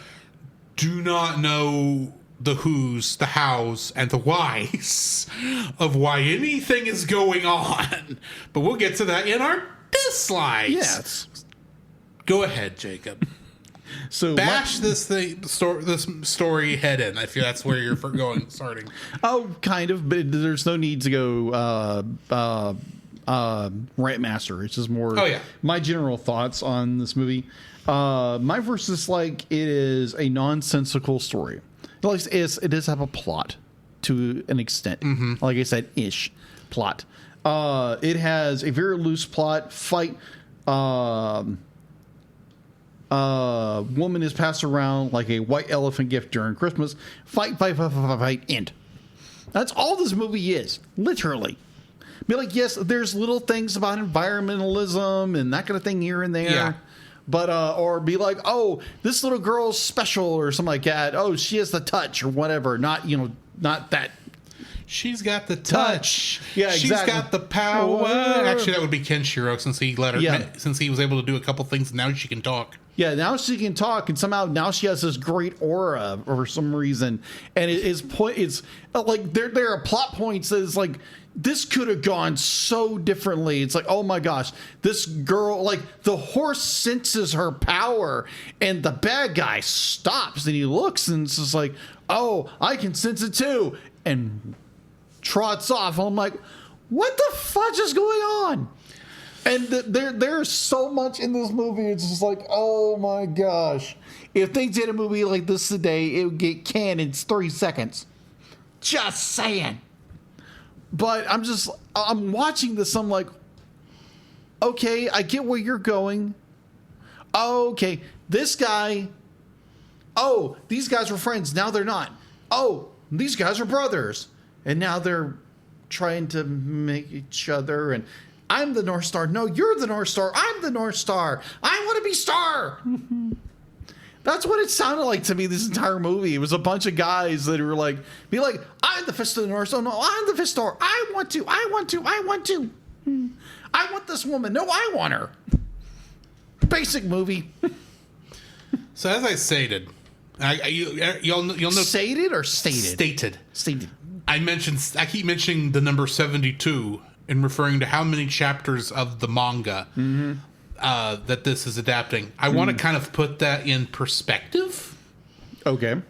do not know the who's, the hows, and the whys of why anything is going on. But we'll get to that in our dislikes. Yes. Go ahead, Jacob. So bash this story head in. I feel that's where you're starting. Oh, kind of, but there's no need to go rant master. It's just more my general thoughts on this movie. My first dislike, it is a nonsensical story. It does have a plot to an extent. Like I said, ish plot. It has a very loose plot. Fight. Woman is passed around like a white elephant gift during Christmas. Fight, end. That's all this movie is, literally. Be like, yes, there's little things about environmentalism and that kind of thing here and there. Yeah. But, or be like, oh, this little girl's special or something like that. Oh, she has the touch or whatever. Not that. She's got the touch. Yeah, She's got the power. Actually, that would be Kenshiro, since he let her, since he was able to do a couple things. Now she can talk. Yeah, now she can talk, and somehow now she has this great aura for some reason. And it's like there are plot points that is like, this could have gone so differently. It's like, oh my gosh, this girl, like the horse senses her power and the bad guy stops and he looks and it's just like, oh, I can sense it too. And trots off. I'm like, what the fudge is going on? And there's so much in this movie. It's just like, oh my gosh. If they did a movie like this today, it would get canned in 3 seconds. Just saying. But I'm watching this. I'm like, okay, I get where you're going. Okay, this guy. Oh, these guys were friends. Now they're not. Oh, these guys are brothers. And now they're trying to make each other. And I'm the North Star. No, you're the North Star. I'm the North Star. I want to be Star. That's what it sounded like to me, this entire movie. It was a bunch of guys that were like, I'm the Fist of the North Star. No, I'm the Fist Star. I want to. I want this woman. No, I want her. Basic movie. So as I stated, you'll know. Stated or stated? Stated. I keep mentioning the number 72 in referring to how many chapters of the manga that this is adapting. I want to kind of put that in perspective. Okay.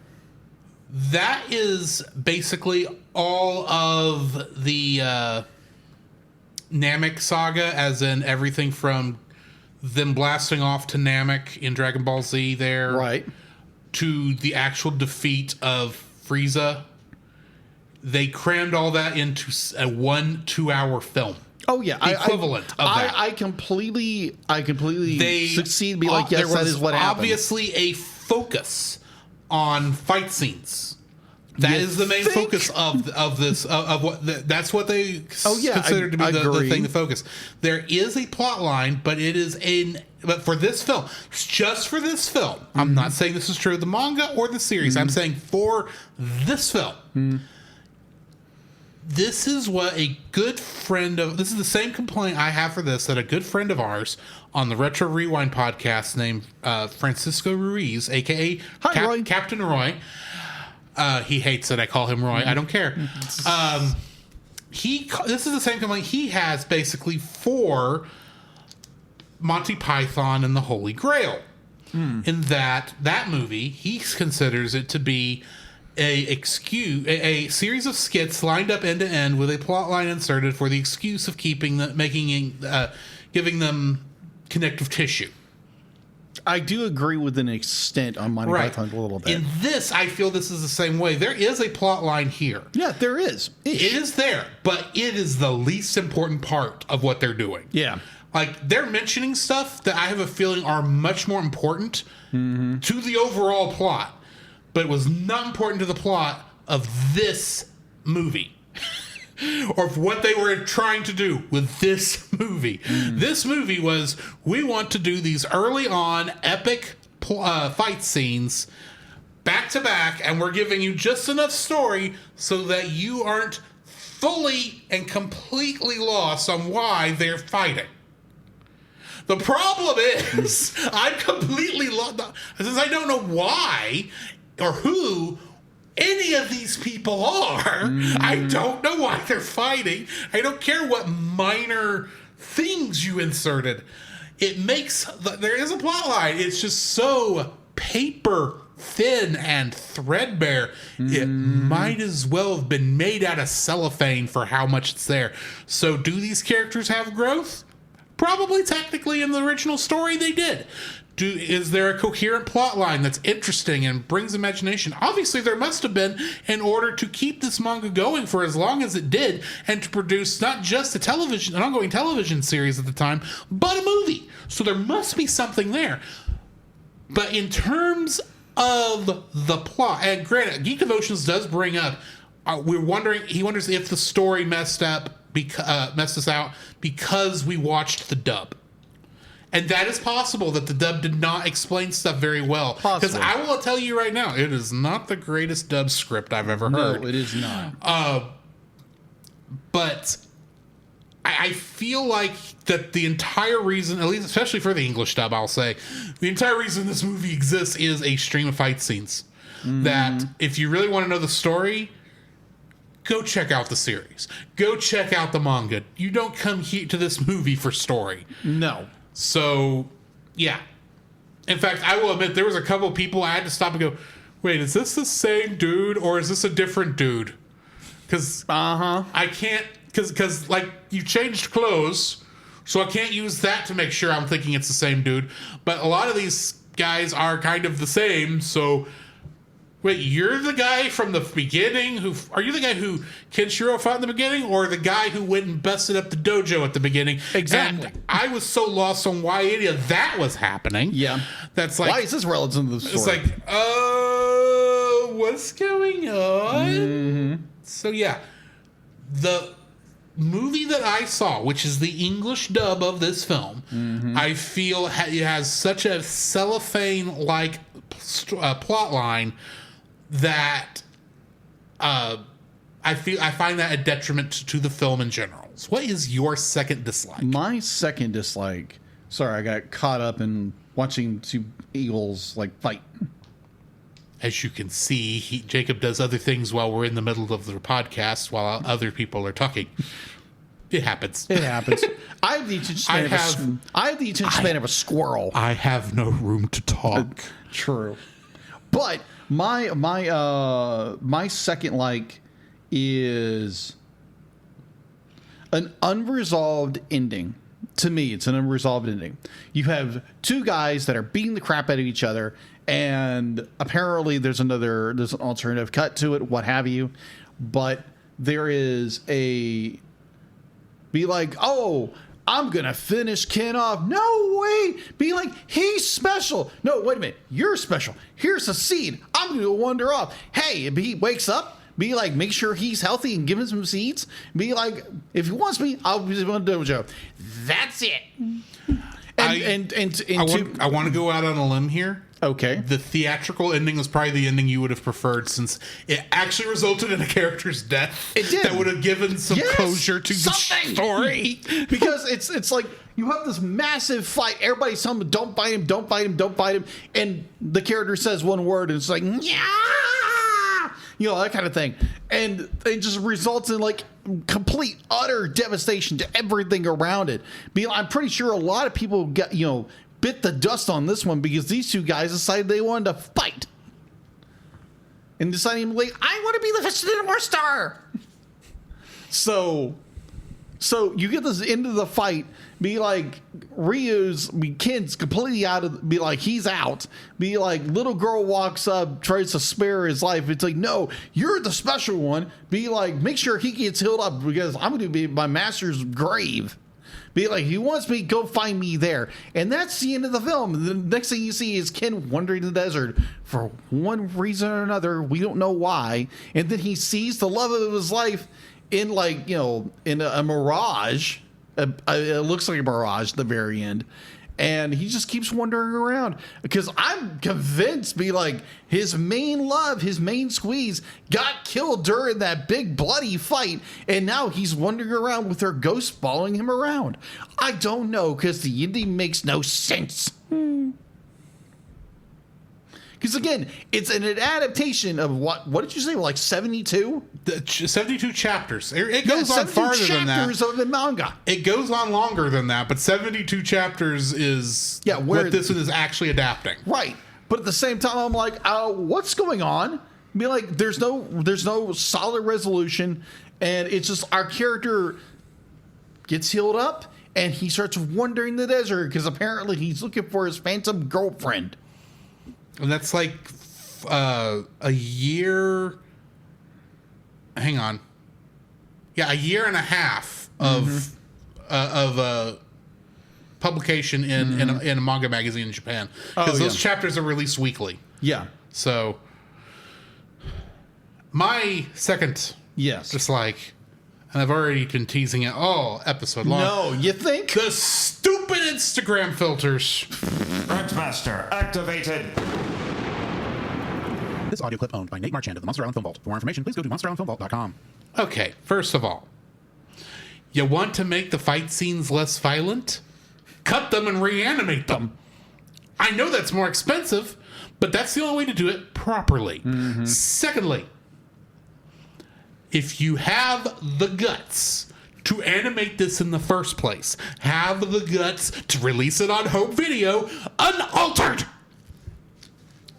That is basically all of the Namek saga, as in everything from them blasting off to Namek in Dragon Ball Z there. Right. To the actual defeat of Frieza. They crammed all that into a 1-2 hour film. Oh yeah, the equivalent of that. I completely succeed. Be like, yes, that is what happened. Obviously, a focus on fight scenes. That is the main focus of this. That's what they consider to be the thing to focus. There is a plot line, but but for this film, just for this film, I'm not saying this is true of the manga or the series. I'm saying for this film. This is what a good friend of... This is the same complaint I have for this that a good friend of ours on the Retro Rewind podcast named Francisco Ruiz, a.k.a. Roy. Captain Roy. He hates that I call him Roy. I don't care. This is the same complaint he has basically for Monty Python and the Holy Grail. In that movie, he considers it to be a series of skits lined up end to end with a plot line inserted for the excuse of giving them connective tissue. I do agree with an extent on Monty Python a little bit. In this, I feel this is the same way. There is a plot line here. Yeah, there is. It is there, but it is the least important part of what they're doing. Yeah. Like, they're mentioning stuff that I have a feeling are much more important to the overall plot, but it was not important to the plot of this movie. Or of what they were trying to do with this movie. This movie was, we want to do these early on epic fight scenes back to back, and we're giving you just enough story so that you aren't fully and completely lost on why they're fighting. The problem is, I'm completely lost, since I don't know why or who any of these people are. I don't know why they're fighting. I don't care what minor things you inserted. It makes, there is a plot line. It's just so paper thin and threadbare. It might as well have been made out of cellophane for how much it's there. So do these characters have growth? Probably technically in the original story they did. Is there a coherent plot line that's interesting and brings imagination? Obviously, there must have been, in order to keep this manga going for as long as it did and to produce not just an ongoing television series at the time, but a movie. So there must be something there. But in terms of the plot, and granted, Geek Devotions does bring up, he wonders if the story messed us out because we watched the dub. And that is possible that the dub did not explain stuff very well. Because I will tell you right now, it is not the greatest dub script I've ever heard. No, it is not. But I feel like that the entire reason, at least especially for the English dub, I'll say, the entire reason this movie exists is a stream of fight scenes. That if you really want to know the story, go check out the series. Go check out the manga. You don't come here to this movie for story. No. So, yeah. In fact, I will admit there was a couple of people I had to stop and go, wait, is this the same dude or is this a different dude? Because I can't, because like you changed clothes, so I can't use that to make sure I'm thinking it's the same dude. But a lot of these guys are kind of the same, so wait, you're the guy from the beginning are you the guy who Kenshiro fought in the beginning, or the guy who went and busted up the dojo at the beginning? Exactly. And I was so lost on why any of that was happening. Yeah. That's like, why is this relevant to the story? It's like, what's going on? So yeah, the movie that I saw, which is the English dub of this film, I feel it has such a cellophane-like plot line that I find that a detriment to the film in general. So what is your second dislike? My second dislike. Sorry, I got caught up in watching two eagles like fight. As you can see, Jacob does other things while we're in the middle of the podcast while other people are talking. It happens. It happens. I have the attention span of a squirrel. I have no room to talk. True. But my second is an unresolved ending. To me, it's an unresolved ending. You have two guys that are beating the crap out of each other, and apparently there's an alternative cut to it, what have you. But there is be like, oh, I'm going to finish Ken off. No way. Be like, he's special. No, wait a minute. You're special. Here's a seed. I'm going to wander off. Hey, if he wakes up, be like, make sure he's healthy and give him some seeds. Be like, if he wants me, I'll be on the dojo. That's it. I want to go out on a limb here. Okay. The theatrical ending was probably the ending you would have preferred, since it actually resulted in a character's death. It did. That would have given some closure to the story. Because it's like you have this massive fight. Everybody's telling him, don't fight him, don't fight him, don't fight him. And the character says one word and it's like, yeah, you know, that kind of thing. And it just results in like complete, utter devastation to everything around it. I'm pretty sure a lot of people bit the dust on this one because these two guys decided they wanted to fight. and deciding, like, I want to be the fish in the North Star. So you get this end of the fight, be like, Ken's completely out of, be like, he's out. Be like, little girl walks up, tries to spare his life. It's like, no, you're the special one. Be like, make sure he gets healed up because I'm going to be at my master's grave. Be like, he wants me, go find me there. And that's the end of the film. The next thing you see is Ken wandering in the desert for one reason or another. We don't know why. And then he sees the love of his life in, like, you know, in a mirage. It looks like a mirage at the very end. And he just keeps wandering around because I'm convinced, be like, his main love, his main squeeze got killed during that big bloody fight. And now he's wandering around with her ghost following him around. I don't know, because the ending makes no sense. Because again, it's an adaptation of what did you say? Like 72? 72 chapters. It goes on farther than that. Chapters of the manga. It goes on longer than that, but 72 chapters is what this is actually adapting. Right. But at the same time, I'm like, what's going on? Be like, there's no solid resolution, and it's just our character gets healed up, and he starts wandering the desert because apparently he's looking for his phantom girlfriend. And that's like a year. Hang on. Yeah, a year and a half of publication in a manga magazine in Japan, because those chapters are released weekly. Yeah. So my second, just like, and I've already been teasing it all episode long. No, you think? The stupid Instagram filters. Redmaster activated. This audio clip owned by Nate Marchand of the Monster Island Film Vault. For more information, please go to monsterislandfilmvault.com. Okay, first of all, you want to make the fight scenes less violent? Cut them and reanimate them. I know that's more expensive, but that's the only way to do it properly. Secondly, if you have the guts to animate this in the first place, have the guts to release it on home video unaltered.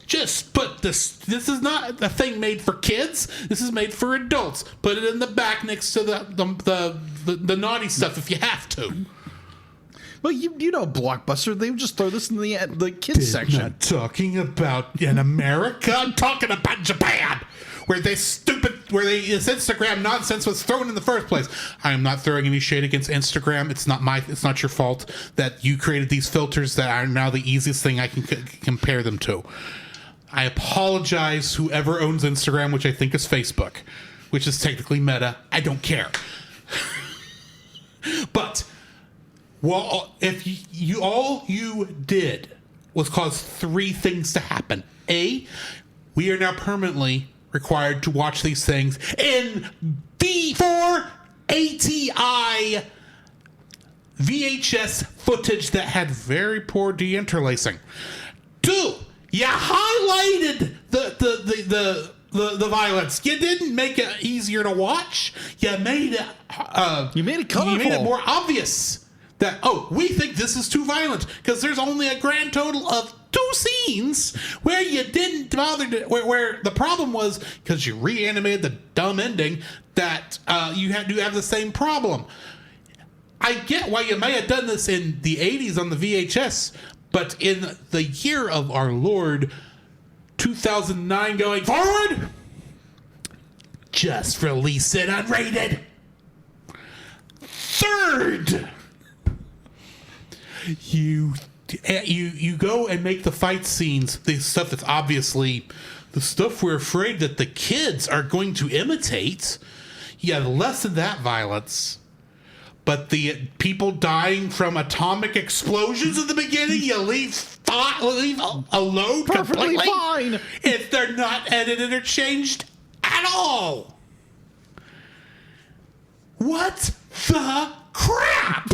Just put this is not a thing made for kids. This is made for adults. Put it in the back next to the naughty stuff if you have to. Well, you know, Blockbuster, they would just throw this in the kids section. I'm not talking about in America. I'm talking about Japan, where this Instagram nonsense was thrown in the first place. I am not throwing any shade against Instagram. It's not your fault that you created these filters that are now the easiest thing I can compare them to. I apologize, whoever owns Instagram, which I think is Facebook, which is technically Meta. I don't care. But, well, if all you did was cause three things to happen. A, we are now permanently required to watch these things in V4 ATI VHS footage that had very poor deinterlacing. Two, you highlighted the violence. You didn't make it easier to watch. You made it colorful. You made it more obvious that, we think this is too violent because there's only a grand total of 2 scenes where you didn't bother to, where the problem was because you reanimated the dumb ending that you have the same problem. I get why you may have done this in the 80s on the VHS, but in the year of our Lord 2009 going forward, just release it unrated. Third, you go and make the fight scenes, the stuff that's obviously the stuff we're afraid that the kids are going to imitate. You have less of that violence. But the people dying from atomic explosions at the beginning, you leave alone perfectly completely fine if they're not edited or changed at all. What the crap?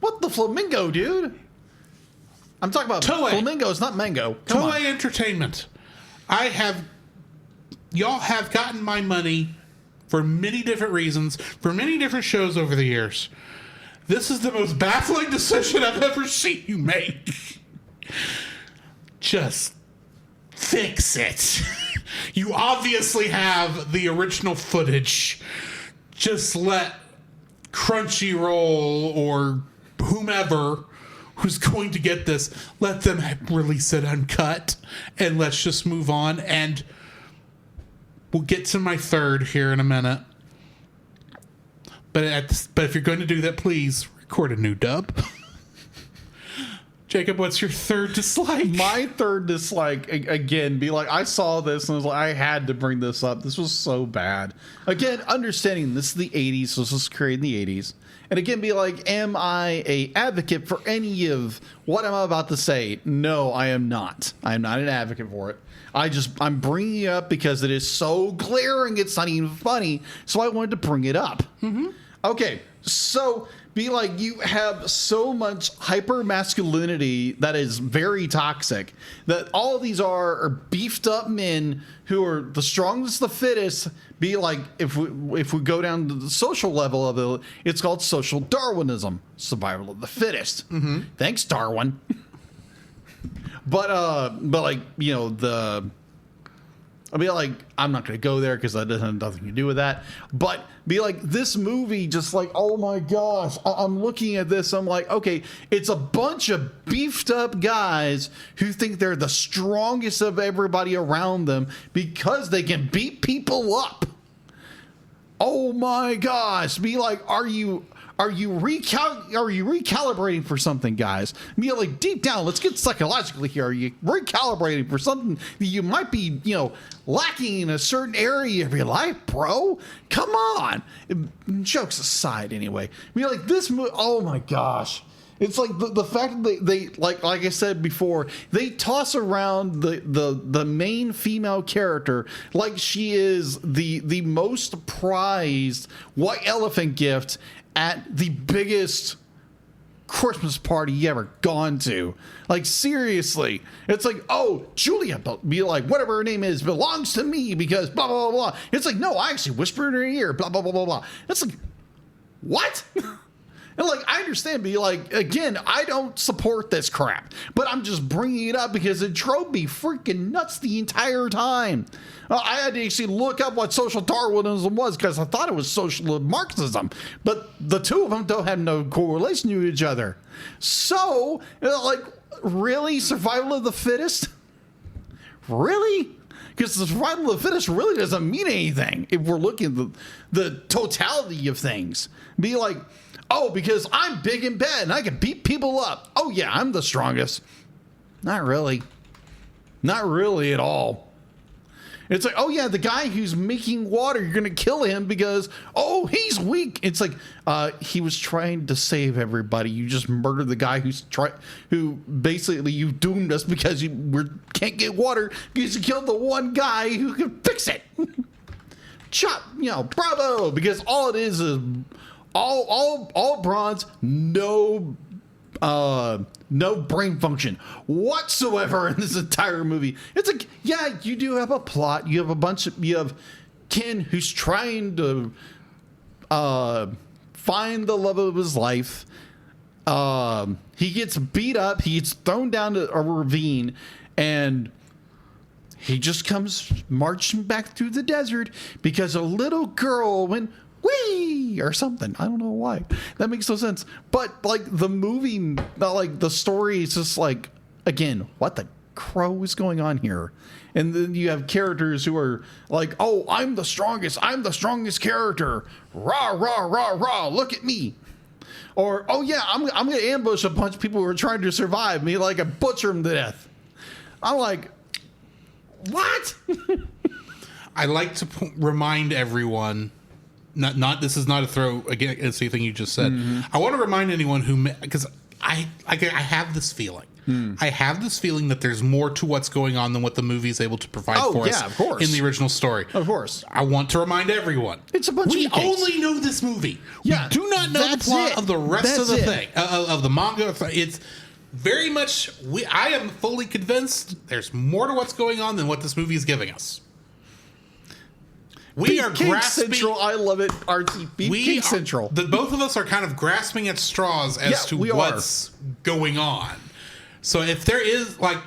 What the flamingo, dude? I'm talking about Toei. flamingos, not mango. Come Toei on. Entertainment. Y'all have gotten my money for many different reasons, for many different shows over the years. This is the most baffling decision I've ever seen you make. Just fix it. You obviously have the original footage. Just let Crunchyroll or whomever who's going to get this, let them release it uncut, and let's just move on. And we'll get to my third here in a minute. But if you're going to do that, please record a new dub. Jacob, what's your third dislike? My third dislike, again, be like, I saw this and I was like, I had to bring this up. This was so bad. Again, understanding this is the 80s, so this was created in the 80s. And again, be like, am I a advocate for any of what I'm about to say? No, I am not. I am not an advocate for it. I'm bringing it up because it is so glaring, it's not even funny. So I wanted to bring it up. Mm-hmm. Okay, so be like, you have so much hyper masculinity that is very toxic, that all of these are beefed up men who are the strongest, the fittest. Be like, if we go down to the social level of it, it's called social Darwinism, survival of the fittest. Mm-hmm. Thanks, Darwin. but like, you know, I'll be like, I'm not going to go there because that doesn't have nothing to do with that. But be like, this movie, just like, oh my gosh, I'm looking at this. I'm like, okay, it's a bunch of beefed up guys who think they're the strongest of everybody around them because they can beat people up. Oh my gosh. Be like, are you recalibrating for something, guys? Be like, deep down, let's get psychologically here. Are you recalibrating for something that you might be, you know, lacking in a certain area of your life, bro? Come on. Jokes aside, anyway. Be like, this movie, oh my gosh. It's like the fact that they like I said before, they toss around the main female character like she is the most prized white elephant gift at the biggest Christmas party you ever gone to. Like, seriously. It's like, oh, Julia, be like, whatever her name is, belongs to me because blah, blah, blah, blah. It's like, no, I actually whispered in her ear, blah, blah, blah, blah, blah. It's like, what? And like, I understand, be like, again, I don't support this crap, but I'm just bringing it up because it drove me freaking nuts the entire time. I had to actually look up what social Darwinism was because I thought it was social Marxism, but the two of them don't have no correlation to each other. So, like, really, survival of the fittest? Really? Because the survival of the fittest really doesn't mean anything if we're looking at the totality of things. Be like, oh, because I'm big and bad and I can beat people up. Oh, yeah, I'm the strongest. Not really. Not really at all. It's like, oh, yeah, the guy who's making water, you're going to kill him because, oh, he's weak. It's like, he was trying to save everybody. You just murdered the guy who basically you doomed us because we can't get water because you killed the one guy who can fix it. Chop, you know, bravo, because all it is all bronze, no brain function whatsoever in this entire movie. It's like, yeah, you do have a plot. You have Ken who's trying to find the love of his life. He gets beat up. He gets thrown down to a ravine, and he just comes marching back through the desert because a little girl went wee or something. I don't know why. That makes no sense. But like the movie, like the story is just like, again, what the crow is going on here? And then you have characters who are like, oh, I'm the strongest character. Rah, rah, rah, rah. Look at me. Or, oh yeah, I'm going to ambush a bunch of people who are trying to survive me, like I butcher them to death. I'm like, what? I like to remind everyone, not this is not a throw against anything you just said. Mm-hmm. I want to remind anyone because I have this feeling. I have this feeling that there's more to what's going on than what the movie is able to provide for us of course. In the original story. Of course. I want to remind everyone. It's a bunch we of cakes. only know this movie. Yeah, we do not know the plot of the rest of the thing, of the manga. It's very much, I am fully convinced there's more to what's going on than what this movie is giving us. We are grasping. Central, I love it. Beefcake Central. Both of us are kind of grasping at straws as to what's going on. So if there is, like,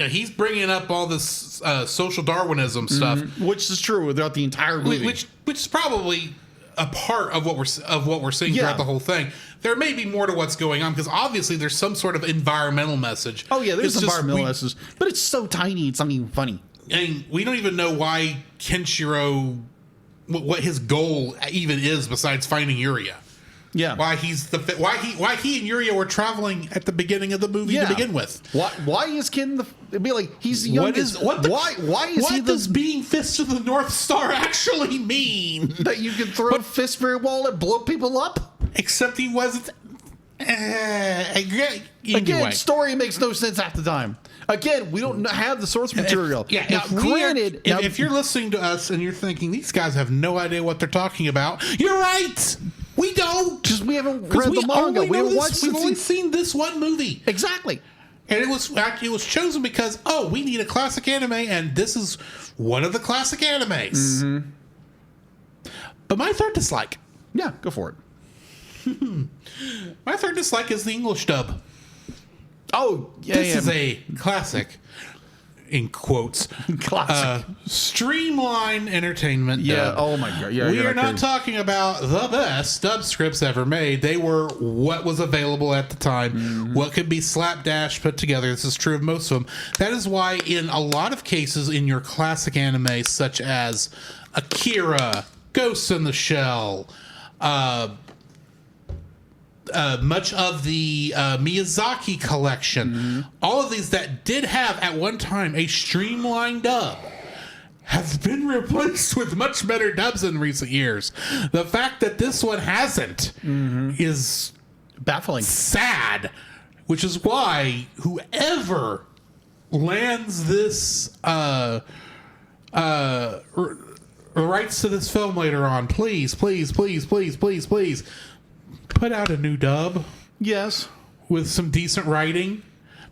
he's bringing up all this social Darwinism stuff, Which is true throughout the entire movie. which is probably a part of what we're seeing Yeah. throughout the whole thing. There may be more to what's going on because obviously there's some sort of environmental message. oh yeah, there's It's just environmental messages, but it's so tiny. It's not even funny. I mean, we don't even know why Kenshiro, what his goal even is besides finding Yuria. Yeah. Why he and Yuria were traveling at the beginning of the movie to begin with. Why is Ken it'd be like he's the youngest? Why is what he does being Fist of the North Star actually mean? that you can throw fists very well and blow people up? Except he wasn't. Anyway. Again, story makes no sense half the time. Again, we don't have the source material. If you're listening to us and you're thinking these guys have no idea what they're talking about, you're right. We don't, because we haven't read the manga. We haven't watched. We've only seen this one movie. Exactly. And it was chosen because we need a classic anime, and this is one of the classic animes. But my third dislike. Yeah, go for it. My third dislike is the English dub. Oh, yeah. This is a classic, in quotes, classic. streamlined entertainment Yeah. dub. Oh my god. Yeah. We you're are not talking about the best dub scripts ever made. They were what was available at the time, what could be slapdash put together. This is true of most of them. That is why, in a lot of cases, in your classic anime, such as Akira, Ghost in the Shell, much of the Miyazaki collection, all of these that did have at one time a streamlined dub have been replaced with much better dubs in recent years. The fact that this one hasn't is baffling, sad, which is why whoever lands this rights to this film later on, please put out a new dub. Yes. With some decent writing,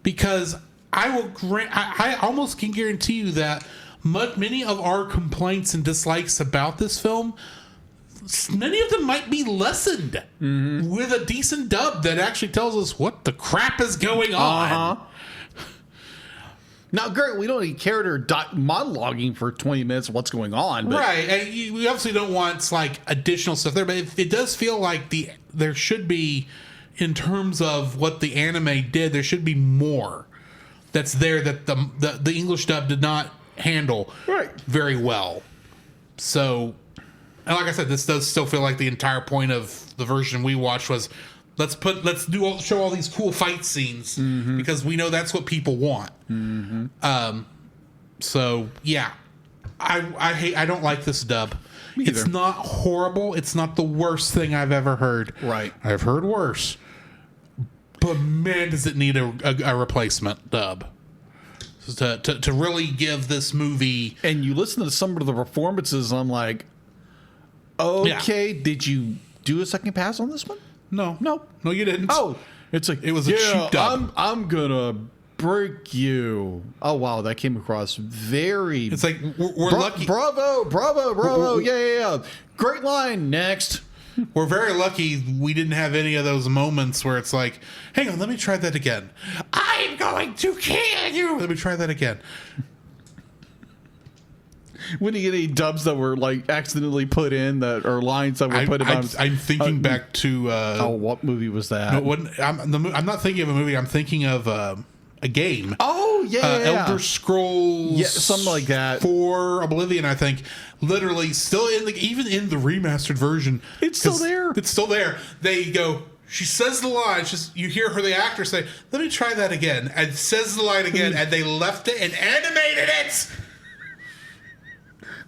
because I almost can guarantee you that many of our complaints and dislikes about this film, many of them might be lessened with a decent dub that actually tells us what the crap is going on. Now, Gert, we don't need character monologuing for 20 minutes of what's going on. But right. And we obviously don't want like additional stuff there, but it does feel like there should be, in terms of what the anime did, there should be more that's there that the English dub did not handle very well. So, and like I said, this does still feel like the entire point of the version we watched was show all these cool fight scenes because we know that's what people want. So yeah, I don't like this dub. It's not horrible. It's not the worst thing I've ever heard. Right. I've heard worse, but man, does it need a replacement dub to really give this movie. And you listen to some of the performances, I'm like, okay, did you do a second pass on this one? No, you didn't. Oh, it's like it was a cheap dub. I'm gonna break you. Oh wow, that came across very. It's like we're lucky. Bravo! Yeah. Great line. Next. We're very lucky we didn't have any of those moments where it's like, hang on, let me try that again. I'm going to kill you. Let me try that again. When you get any dubs that were like accidentally put in that or lines that were put in, I'm thinking back to. What movie was that? No, I'm not thinking of a movie. I'm thinking of a game. Oh yeah, Elder Scrolls, something like that. 4 Oblivion, I think. Literally, still even in the remastered version, it's still there. It's still there. They go. She says the line. You hear her, the actor, say, "Let me try that again," and says the line again, and they left it and animated it.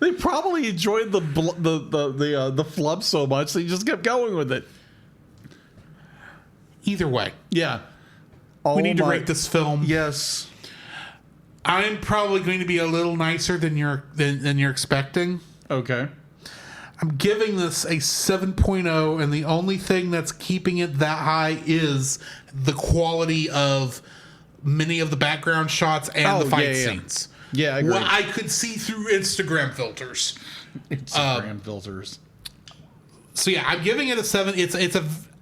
They probably enjoyed the flub so much they just kept going with it. Either way, yeah. We need to rate this film. Yes, I'm probably going to be a little nicer than you're expecting. Okay, I'm giving this a 7.0, and the only thing that's keeping it that high is the quality of many of the background shots and the fight scenes. Yeah, I agree. What I could see through Instagram filters. Instagram filters. So yeah, I'm giving it a 7.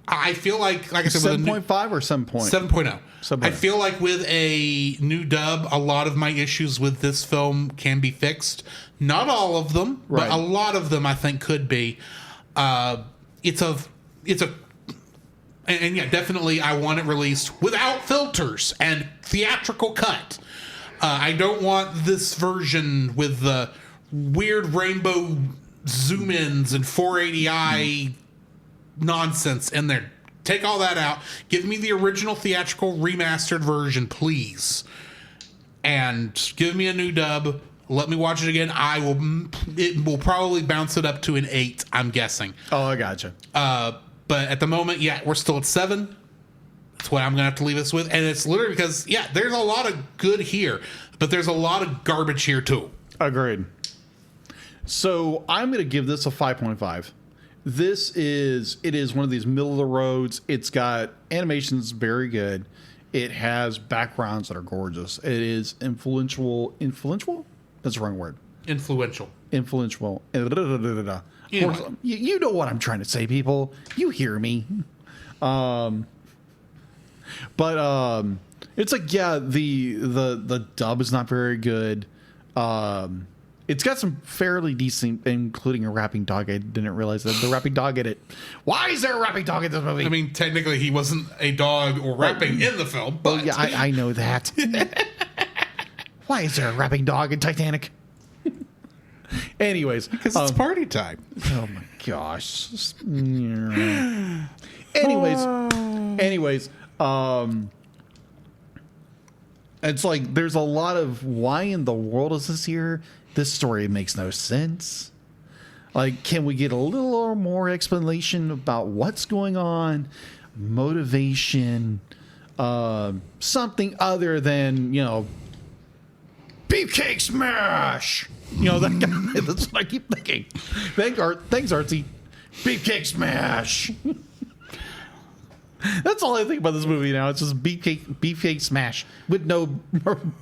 I feel like I said, with 7.5 or 7 point? 7.0. 7.0. I feel like with a new dub, a lot of my issues with this film can be fixed. Not all of them, Right. but a lot of them I think could be. It's a, and yeah, definitely I want it released without filters and theatrical cut. I don't want this version with the weird rainbow zoom ins and 480i nonsense in there. Take all that out. Give me the original theatrical remastered version, please. And give me a new dub. Let me watch it again. It will probably bounce it up to an 8, I'm guessing. Oh, I gotcha. But at the moment, yeah, we're still at 7. That's what I'm going to have to leave us with. And it's literally because, yeah, there's a lot of good here, but there's a lot of garbage here too. Agreed. So I'm going to give this a 5.5. It is one of these middle of the roads. It's got animations very good. It has backgrounds that are gorgeous. It is influential. That's the wrong word. Influential. Anyway. You know what I'm trying to say, people. You hear me. But it's like, yeah, the dub is not very good. It's got some fairly decent, including a rapping dog. I didn't realize that the rapping dog in it. Why is there a rapping dog in this movie? I mean, technically, he wasn't a dog or rapping in the film, but... Oh, yeah, I know that. Why is there a rapping dog in Titanic? Anyways. Because it's party time. Oh, my gosh. Anyways. It's like, there's a lot of, why in the world is this here? This story makes no sense. Like, can we get a little more explanation about what's going on? Motivation, something other than, beefcake smash. That's what I keep thinking. Thanks, Artsy. Beefcake smash. That's all I think about this movie now. It's just beefcake smash with no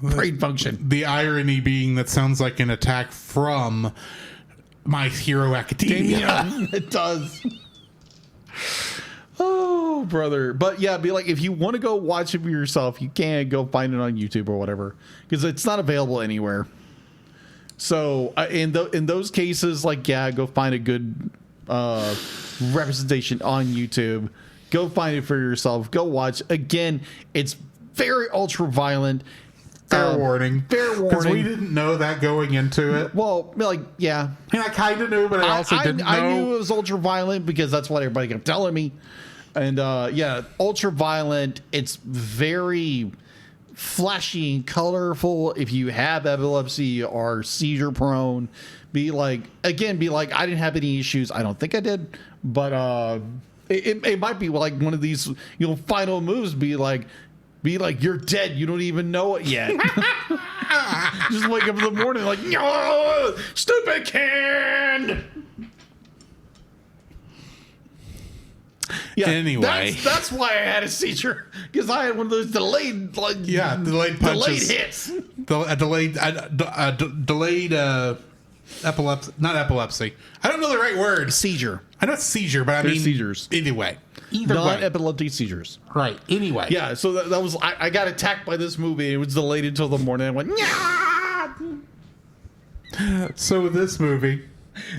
brain function. The irony being that sounds like an attack from My Hero Academia. It does. Oh, brother. But yeah, be like, if you want to go watch it for yourself, you can go find it on YouTube or whatever, because it's not available anywhere. So in those cases, like, yeah, go find a good representation on YouTube. Go find it for yourself. Go watch. Again, it's very ultra violent. Fair warning. Because we didn't know that going into it. Well, like, yeah. I kind of knew, but I also didn't know. I knew it was ultra violent because that's what everybody kept telling me. And yeah, ultra violent. It's very flashy and colorful. If you have epilepsy or seizure prone, be like, I didn't have any issues. I don't think I did. But it might be like one of these, final moves. Be like, you're dead. You don't even know it yet. Just wake up in the morning like, no, stupid kid. Yeah. Anyway, that's why I had a seizure, because I had one of those delayed punches. Delayed hits. Delayed epilepsy, not epilepsy. I don't know the right word. Seizure. I know it's seizure, but I mean seizures. Anyway, either way, non-epileptic seizures. Right. Anyway, yeah. So that was I got attacked by this movie. It was delayed until the morning. I went, yeah. So with this movie,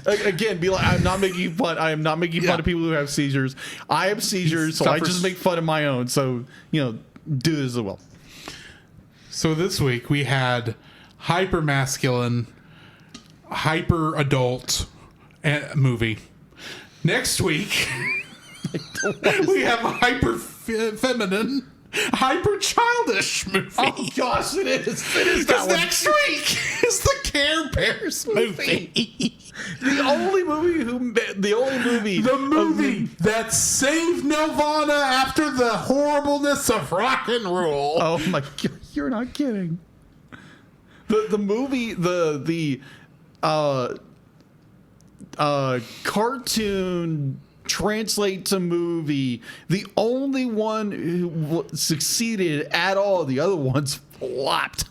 again, be like, I'm not making fun. I am not making fun of people who have seizures. I have seizures, so I just make fun of my own. So do this as well. So this week we had hyper masculine, hyper adult movie. Next week we have a hyper feminine, hyper childish movie. Oh gosh, it is. It is that one. Next week is the Care Bears movie. The movie that saved Nirvana after the horribleness of rock and roll. Oh my god, you're not kidding. The movie, the cartoon translate to movie, the only one who succeeded at all, the other ones flopped.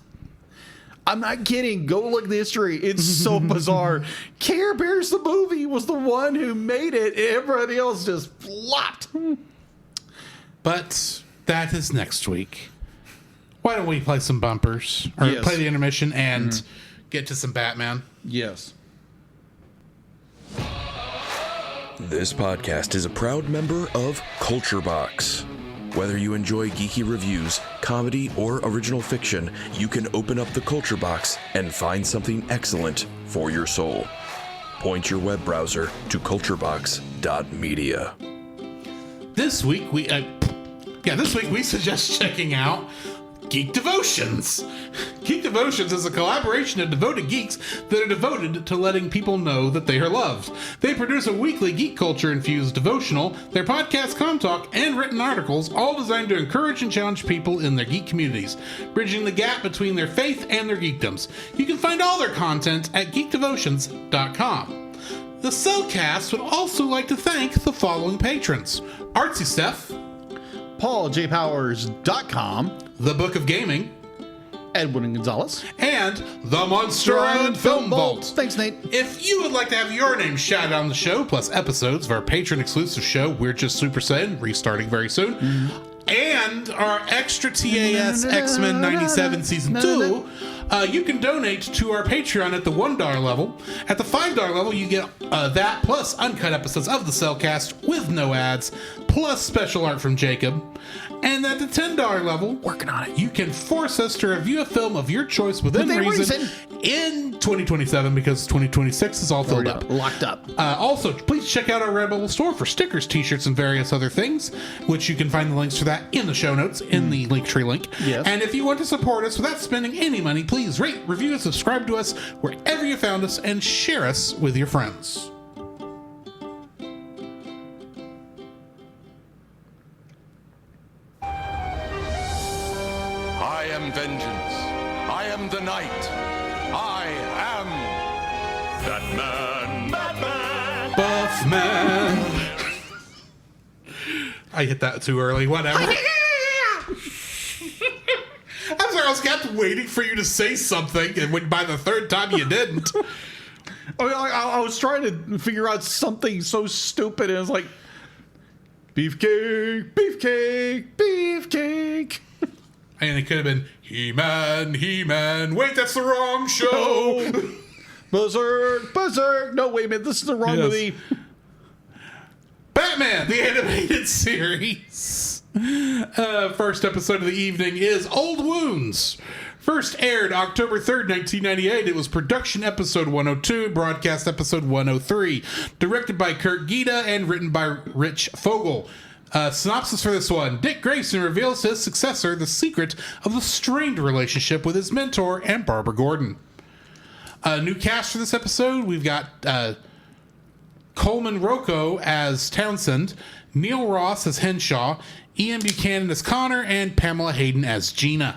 I'm not kidding. Go look at the history. It's so bizarre. Care Bears the movie was the one who made it, and everybody else just flopped. But that is next week. Why don't we play some bumpers? Or Yes. play the intermission and get to some Batman? Yes. This podcast is a proud member of Culture Box. Whether you enjoy geeky reviews, comedy, or original fiction, you can open up the Culture Box and find something excellent for your soul. Point your web browser to culturebox.media. This week we suggest checking out Geek Devotions. Geek Devotions is a collaboration of devoted geeks that are devoted to letting people know that they are loved. They produce a weekly geek culture-infused devotional, their podcast, talk, and written articles, all designed to encourage and challenge people in their geek communities, bridging the gap between their faith and their geekdoms. You can find all their content at geekdevotions.com. The Cellcast would also like to thank the following patrons: Artsy Steph, PaulJPowers.com, The Book of Gaming, Edwin Gonzalez, and the Monster Island Film Vault. Thanks, Nate. If you would like to have your name shouted on the show, plus episodes of our patron-exclusive show, We're Just Super Saiyan, restarting very soon, and our extra TAS X-Men 97 Season 2, you can donate to our Patreon at the $1 level. At the $5 level, you get that plus uncut episodes of the Cellcast with no ads, plus special art from Jacob. And at the $10 level, working on it, you can force us to review a film of your choice within reason in 2027, because 2026 is all filled up. Locked up. Also, please check out our Redbubble store for stickers, t-shirts, and various other things, which you can find the links for that in the show notes, in the Linktree link. Yes. And if you want to support us without spending any money, please rate, review, and subscribe to us wherever you found us, and share us with your friends. I am vengeance. I am the night. I am Batman. Batman. Buffman. I hit that too early. Whatever. I'm sorry. I was kept waiting for you to say something, and when by the third time you didn't. I was trying to figure out something so stupid, and it was like, beefcake, beefcake, beefcake. And it could have been He-Man, He-Man. Wait, that's the wrong show. Berserk, Berserk. No, wait a minute. This is the wrong movie. Batman, the animated series. First episode of the evening is Old Wounds. First aired October 3rd, 1998. It was production episode 102, broadcast episode 103. Directed by Kurt Gita and written by Rich Fogel. Synopsis for this one: Dick Grayson reveals to his successor the secret of the strained relationship with his mentor and Barbara Gordon. New cast for this episode: we've got Coleman Rocco as Townsend, Neil Ross as Henshaw, Ian Buchanan as Connor, and Pamela Hayden as Gina.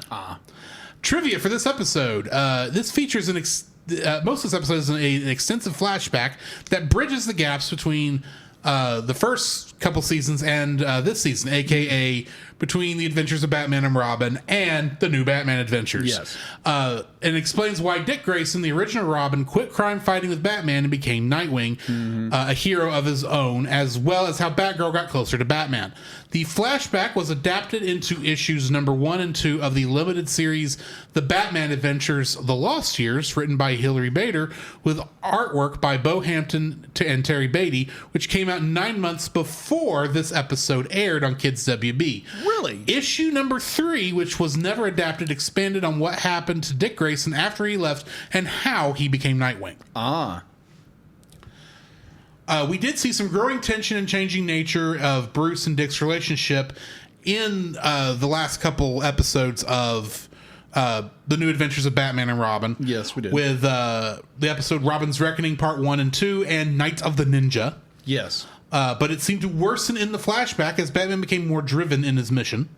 Trivia for this episode: this features most of this episode is an extensive flashback that bridges the gaps between the first couple seasons and this season, aka between the Adventures of Batman and Robin and the new Batman Adventures. Yes. And explains why Dick Grayson, the original Robin, quit crime fighting with Batman and became Nightwing, a hero of his own, as well as how Batgirl got closer to Batman. The flashback was adapted into issues number 1 and 2 of the limited series The Batman Adventures: The Lost Years, written by Hilary Bader, with artwork by Bo Hampton and Terry Beatty, which came out 9 months before this episode aired on Kids WB. Really? Issue number 3, which was never adapted, expanded on what happened to Dick Grayson after he left and how he became Nightwing. We did see some growing tension and changing nature of Bruce and Dick's relationship in the last couple episodes of The New Adventures of Batman and Robin. Yes, we did. With the episode Robin's Reckoning Part 1 and 2 and Night of the Ninja. Yes. But it seemed to worsen in the flashback as Batman became more driven in his mission.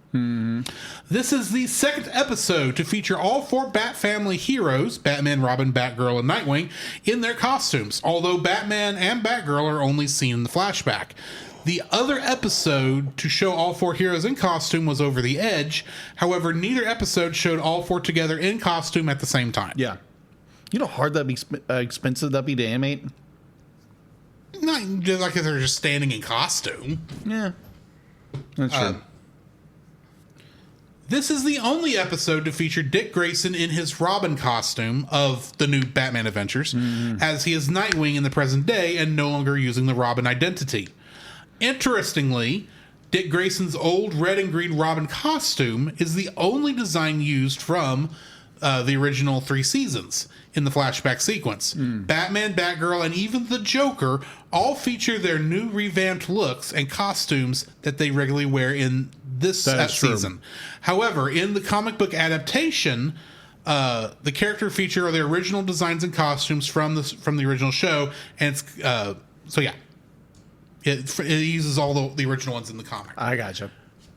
This is the second episode to feature all 4 Bat family heroes, Batman, Robin, Batgirl, and Nightwing, in their costumes, although Batman and Batgirl are only seen in the flashback. The other episode to show all 4 heroes in costume was Over the Edge. However, neither episode showed all 4 together in costume at the same time. Yeah. You know how hard that'd be expensive that'd be to animate? Not like if they're just standing in costume. Yeah. That's true. This is the only episode to feature Dick Grayson in his Robin costume of the new Batman Adventures, as he is Nightwing in the present day and no longer using the Robin identity. Interestingly, Dick Grayson's old red and green Robin costume is the only design used from the original 3 seasons in the flashback sequence. Batman, Batgirl, and even the Joker all feature their new revamped looks and costumes that they regularly wear in this season. However, in the comic book adaptation, the character feature are the original designs and costumes from the original show, and it's it uses all the original ones in the comic. I gotcha.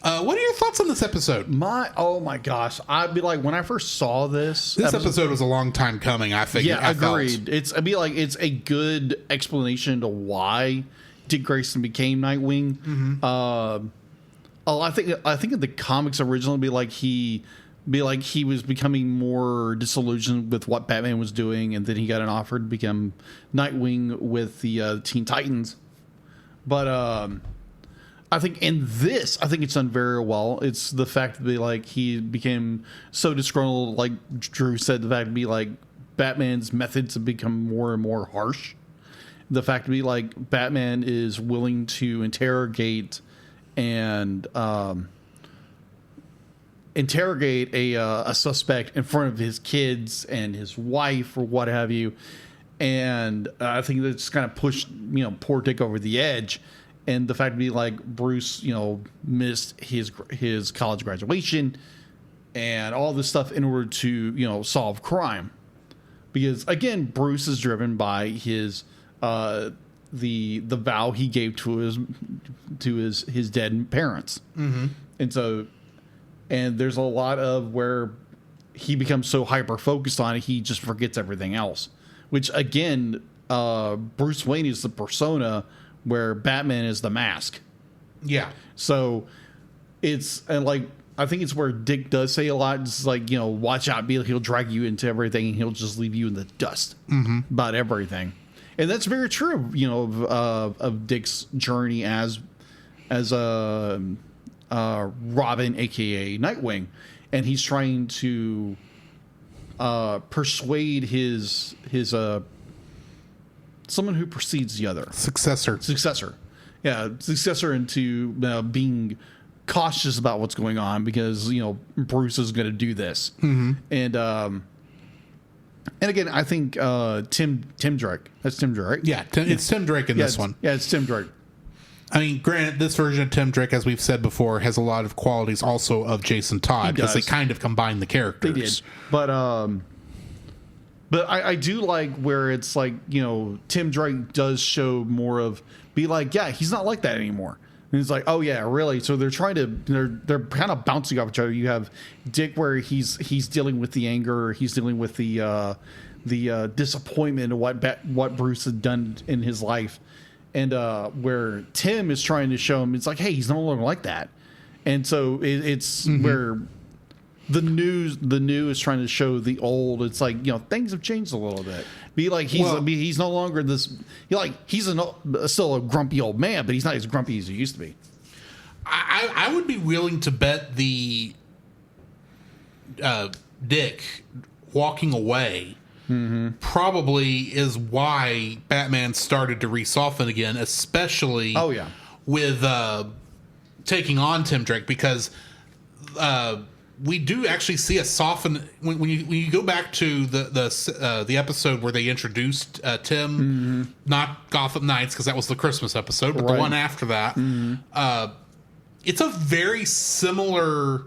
What are your thoughts on this episode? Oh my gosh! I'd be like, when I first saw this episode was a long time coming. I figured. Yeah, agreed. I'd be like, it's a good explanation to why Dick Grayson became Nightwing. I think in the comics originally, be like he was becoming more disillusioned with what Batman was doing, and then he got an offer to become Nightwing with the Teen Titans. But I think in this, it's done very well. It's the fact that he became so disgruntled, like Drew said, the fact to be like Batman's methods have become more and more harsh. The fact to be like Batman is willing to interrogate a suspect in front of his kids and his wife or what have you. And I think that's kind of pushed, poor Dick over the edge. And the fact to be like Bruce, missed his college graduation and all this stuff in order to, solve crime. Because again, Bruce is driven by his the vow he gave to his dead parents. And so, and there's a lot of where he becomes so hyper focused on it, he just forgets everything else. Which again, Bruce Wayne is the persona, where Batman is the mask. Yeah. So it's, and I think it's where Dick does say a lot. It's like, watch out, he'll drag you into everything and he'll just leave you in the dust about everything. And that's very true, of Dick's journey as Robin, aka Nightwing. And he's trying to persuade his someone who precedes the other. Successor. Yeah, successor into being cautious about what's going on because, Bruce is going to do this. And again, I think Tim Drake. That's Tim Drake, right? Yeah, it's Tim Drake in this one. Yeah, it's Tim Drake. I mean, granted, this version of Tim Drake, as we've said before, has a lot of qualities also of Jason Todd because they kind of combine the characters. They did. But I do like where it's like, Tim Drake does show more of, be like, yeah, he's not like that anymore. And it's like, oh yeah, really? So they're kind of bouncing off each other. You have Dick where he's dealing with the anger, he's dealing with the disappointment of what Bruce had done in his life, and where Tim is trying to show him, it's like, hey, he's no longer like that. And so it's where the new is trying to show the old. It's like, things have changed a little bit. He's no longer this. He's still a grumpy old man, but he's not as grumpy as he used to be. I would be willing to bet the Dick walking away probably is why Batman started to re-soften again, especially with taking on Tim Drake, because we do actually see a soften when you go back to the episode where they introduced Tim, not Gotham Knights because that was the Christmas episode, but the one after that. It's a very similar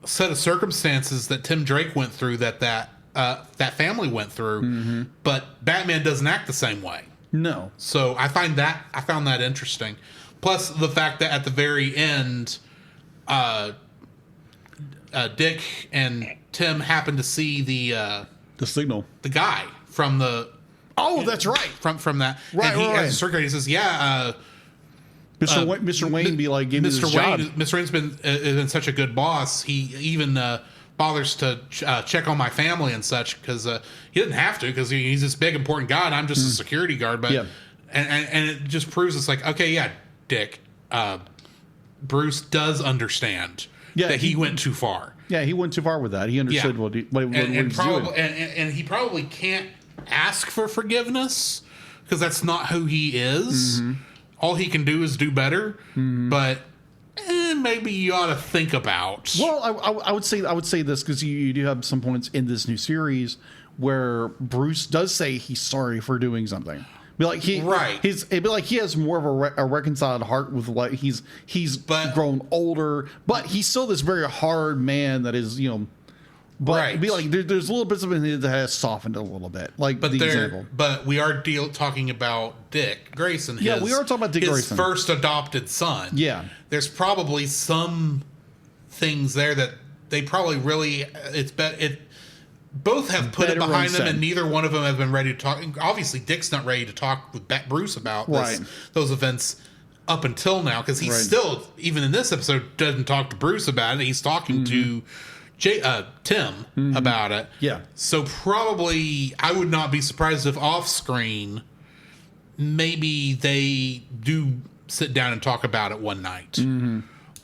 set of circumstances that Tim Drake went through that family went through, but Batman doesn't act the same way. No. So I found that interesting. Plus the fact that at the very end, Dick and Tim happen to see the signal, the guy from the. Oh, that's right. From that, right. And he right. as a circuit, he says, "Yeah, Mr. Wayne be like, give me this job. Mr. Wayne's been such a good boss. He even bothers to check on my family and such because he didn't have to because he's this big important guy and I'm just a security guard. But and it just proves it's like, okay, yeah, Dick, Bruce does understand. that he went too far. Yeah, he went too far with that. He understood what he was doing. And he probably can't ask for forgiveness because that's not who he is. All he can do is do better. But maybe you ought to think about. Well, I would say this because you do have some points in this new series where Bruce does say he's sorry for doing something. Be like it'd be like he has more of a reconciled heart with what he's grown older, but he's still this very hard man that is, But it'd be like there's little bits of it that has softened a little bit, like the example. But we are talking about Dick Grayson. We are talking about Dick Grayson, his first adopted son. Yeah, there's probably some things there that they probably really both have put it behind them, and neither one of them have been ready to talk. Obviously, Dick's not ready to talk with Bruce about those events up until now, because he's still, even in this episode, doesn't talk to Bruce about it. He's talking to Tim about it. Yeah. So probably, I would not be surprised if off screen, maybe they do sit down and talk about it one night.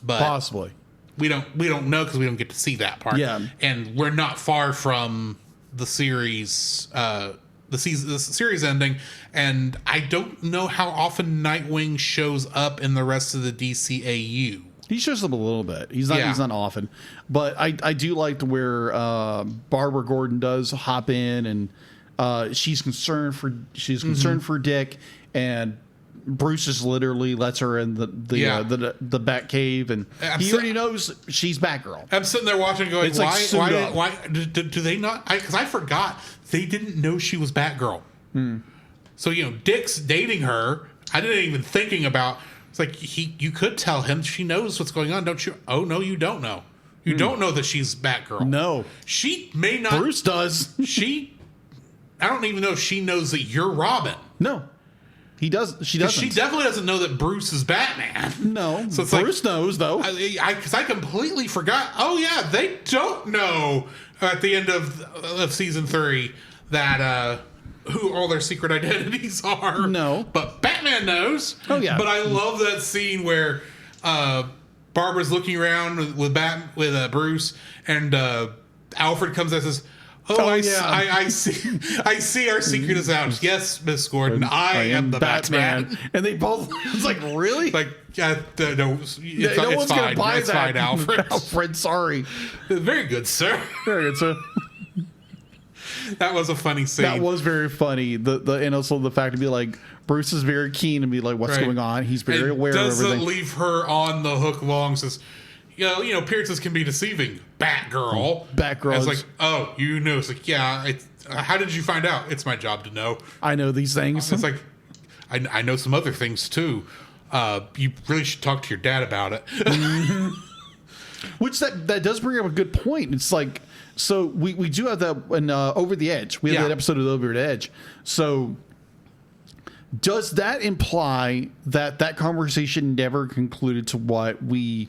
But possibly. We don't know because we don't get to see that part. Yeah, and we're not far from the series, the series ending, and I don't know how often Nightwing shows up in the rest of the DCAU. He shows up a little bit. He's not often, but I do like where Barbara Gordon does hop in, and she's concerned for Dick, and Bruce just literally lets her in the Bat Cave, and he already knows she's Batgirl. I'm sitting there watching, going, why do they not? Because I forgot they didn't know she was Batgirl. So Dick's dating her. I didn't even thinking about. It's like you could tell him she knows what's going on, don't you? Oh no, you don't know. You don't know that she's Batgirl. No, she may not. Bruce does. I don't even know if she knows that you're Robin. No. He does. She doesn't. She definitely doesn't know that Bruce is Batman. No, so Bruce knows though. Because I completely forgot. Oh yeah, they don't know at the end of season 3 that who all their secret identities are. No, but Batman knows. Oh yeah. But I love that scene where Barbara's looking around with Bruce, and Alfred comes out and says, I see our secret is out. Yes, Miss Gordon, I am the Batman. And they both, it's like, really? Like, no, it's one's fine. Gonna buy it's that. Fine, Alfred. Alfred, sorry. Very good, sir. Very good, sir. That was a funny scene. That was very funny. And also the fact to be like, Bruce is very keen to be like, what's going on? He's very aware of everything. Doesn't leave her on the hook long. Says, appearances can be deceiving. Batgirl. It's like, oh, you know. It's like, yeah. How did you find out? It's my job to know. I know these things. It's like, I know some other things too. You really should talk to your dad about it. Which that does bring up a good point. It's like, so we do have that in Over the Edge. We have that episode of Over the Edge. So does that imply that conversation never concluded to what we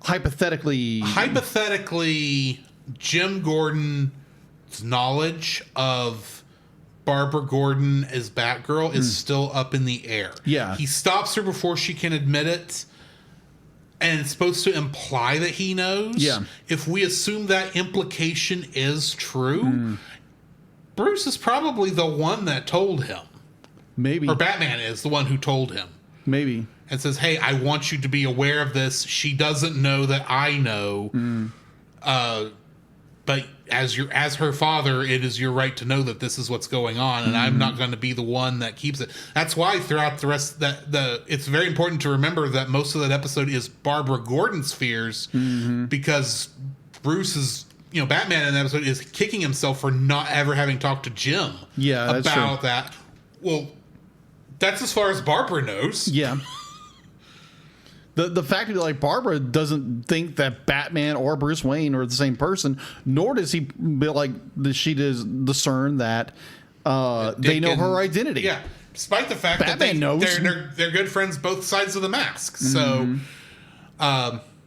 hypothetically, Jim Gordon's knowledge of Barbara Gordon as Batgirl is still up in the air. Yeah. He stops her before she can admit it, and it's supposed to imply that he knows. Yeah. If we assume that implication is true, Bruce is probably the one that told him. Maybe. Or Batman is the one who told him. Maybe. And says, hey, I want you to be aware of this. She doesn't know that I know. But as her father, it is your right to know that this is what's going on, and I'm not going to be the one that keeps it. That's why throughout the rest it's very important to remember that most of that episode is Barbara Gordon's fears, because Bruce is, Batman in that episode is kicking himself for not ever having talked to Jim about that. Well, that's as far as Barbara knows. Yeah. The fact that like Barbara doesn't think that Batman or Bruce Wayne are the same person, nor does she does discern that they know her identity. Yeah, despite the fact Batman knows they're good friends both sides of the mask. So,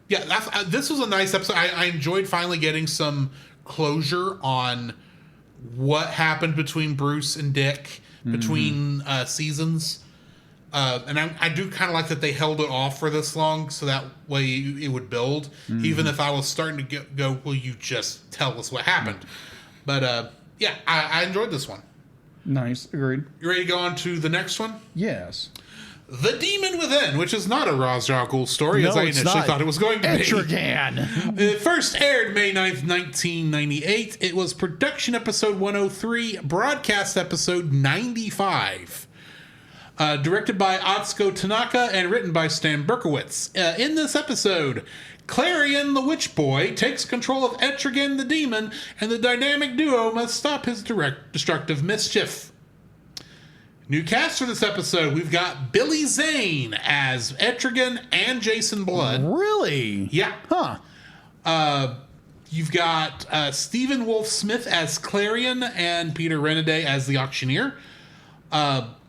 this was a nice episode. I enjoyed finally getting some closure on what happened between Bruce and Dick between seasons. And I do kind of like that they held it off for this long, so that way it would build. Even if I was starting to go, will you just tell us what happened? But yeah, I enjoyed this one. Nice. Agreed. You ready to go on to the next one? Yes. The Demon Within, which is not a Ra's al Ghul story, as I initially thought it was going to be. Etrigan. It first aired May 9th, 1998. It was production episode 103, broadcast episode 95. Directed by Atsuko Tanaka and written by Stan Berkowitz. In this episode, Clarion the Witch Boy takes control of Etrigan the Demon, and the dynamic duo must stop his destructive mischief. New cast for this episode, we've got Billy Zane as Etrigan and Jason Blood. Really? Yeah. Huh. You've got Stephen Wolf Smith as Clarion and Peter Renaday as the Auctioneer.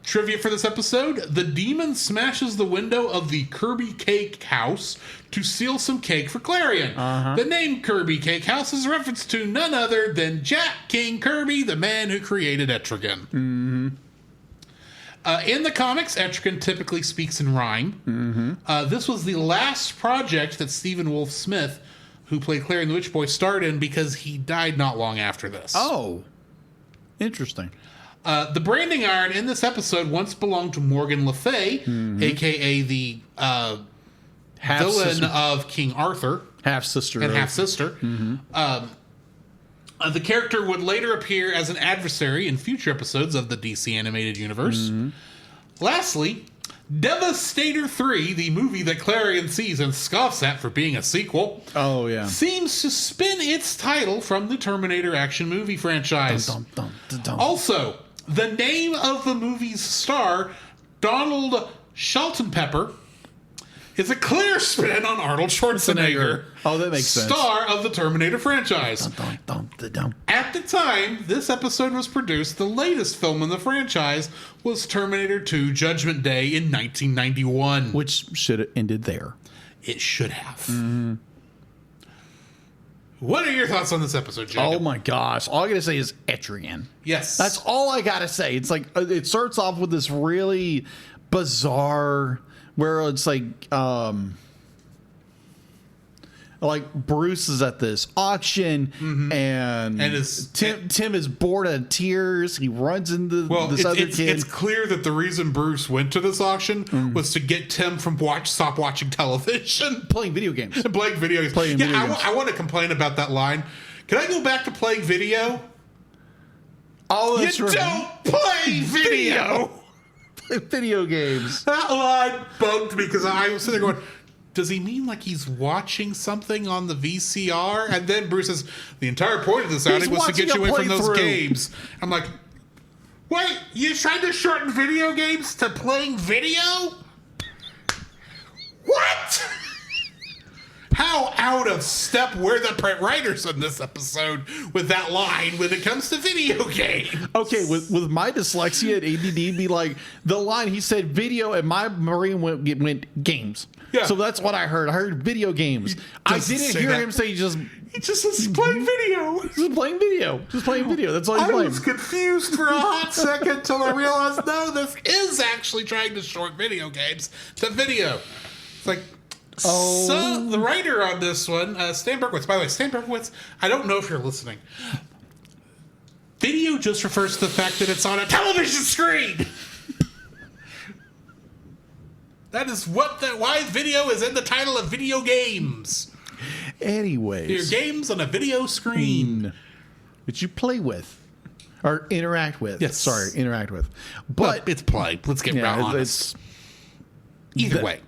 Trivia for this episode: the demon smashes the window of the Kirby Cake House to steal some cake for Clarion. The name Kirby Cake House is a reference to none other than Jack King Kirby, the man who created Etrigan. In the comics, Etrigan typically speaks in rhyme. This was the last project that Stephen Wolf Smith, who played Clarion the Witch Boy, starred in because he died not long after this. Oh, interesting. The branding iron in this episode once belonged to Morgan Le Fay, a.k.a. the villain of King Arthur. Half-sister. And half-sister. The character would later appear as an adversary in future episodes of the DC animated universe. Lastly, Devastator 3, the movie that Clarion sees and scoffs at for being a sequel, seems to spin its title from the Terminator action movie franchise. Also, the name of the movie's star, Donald Schultenpepper, is a clear spin on Arnold Schwarzenegger. Oh, that makes sense. Star of the Terminator franchise. At the time this episode was produced, the latest film in the franchise was Terminator 2 Judgment Day in 1991. Which should have ended there. It should have. What are your thoughts on this episode, Jacob? Oh my gosh. All I gotta say is Etrigan. Yes. That's all I gotta say. It's like, it starts off with this really bizarre, where it's like Bruce is at this auction and Tim is bored out of tears. He runs into this other kid. It's clear that the reason Bruce went to this auction was to get Tim from stop watching television. Playing video games. Playing video games. I want to complain about that line. Can I go back to playing video? Oh, that's right. Don't play video! Video games. That line bugged me because I was sitting there going, does he mean like he's watching something on the VCR? And then Bruce says, the entire point of this outing was to get you away from those games. I'm like, wait, you tried to shorten video games to playing video? What? How out of step were the writers in this episode with that line when it comes to video games? Okay, with my dyslexia and ADD, be like, the line he said video, and my brain went games. Yeah. So that's what I heard. I heard video games. I didn't hear him say he just was playing video. Just playing video. Just playing video. That's all he's playing. I was confused for a hot second until I realized, no, this is actually trying to short video games to video. It's like, so the writer on this one, Stan Berkowitz. By the way, Stan Berkowitz, I don't know if you're listening. Video just refers to the fact that it's on a television screen. That is why video is in the title of video games. Anyways. Your games on a video screen. Which you play with. Or interact with. Yes. Sorry, interact with. But it's play. Let's get honest.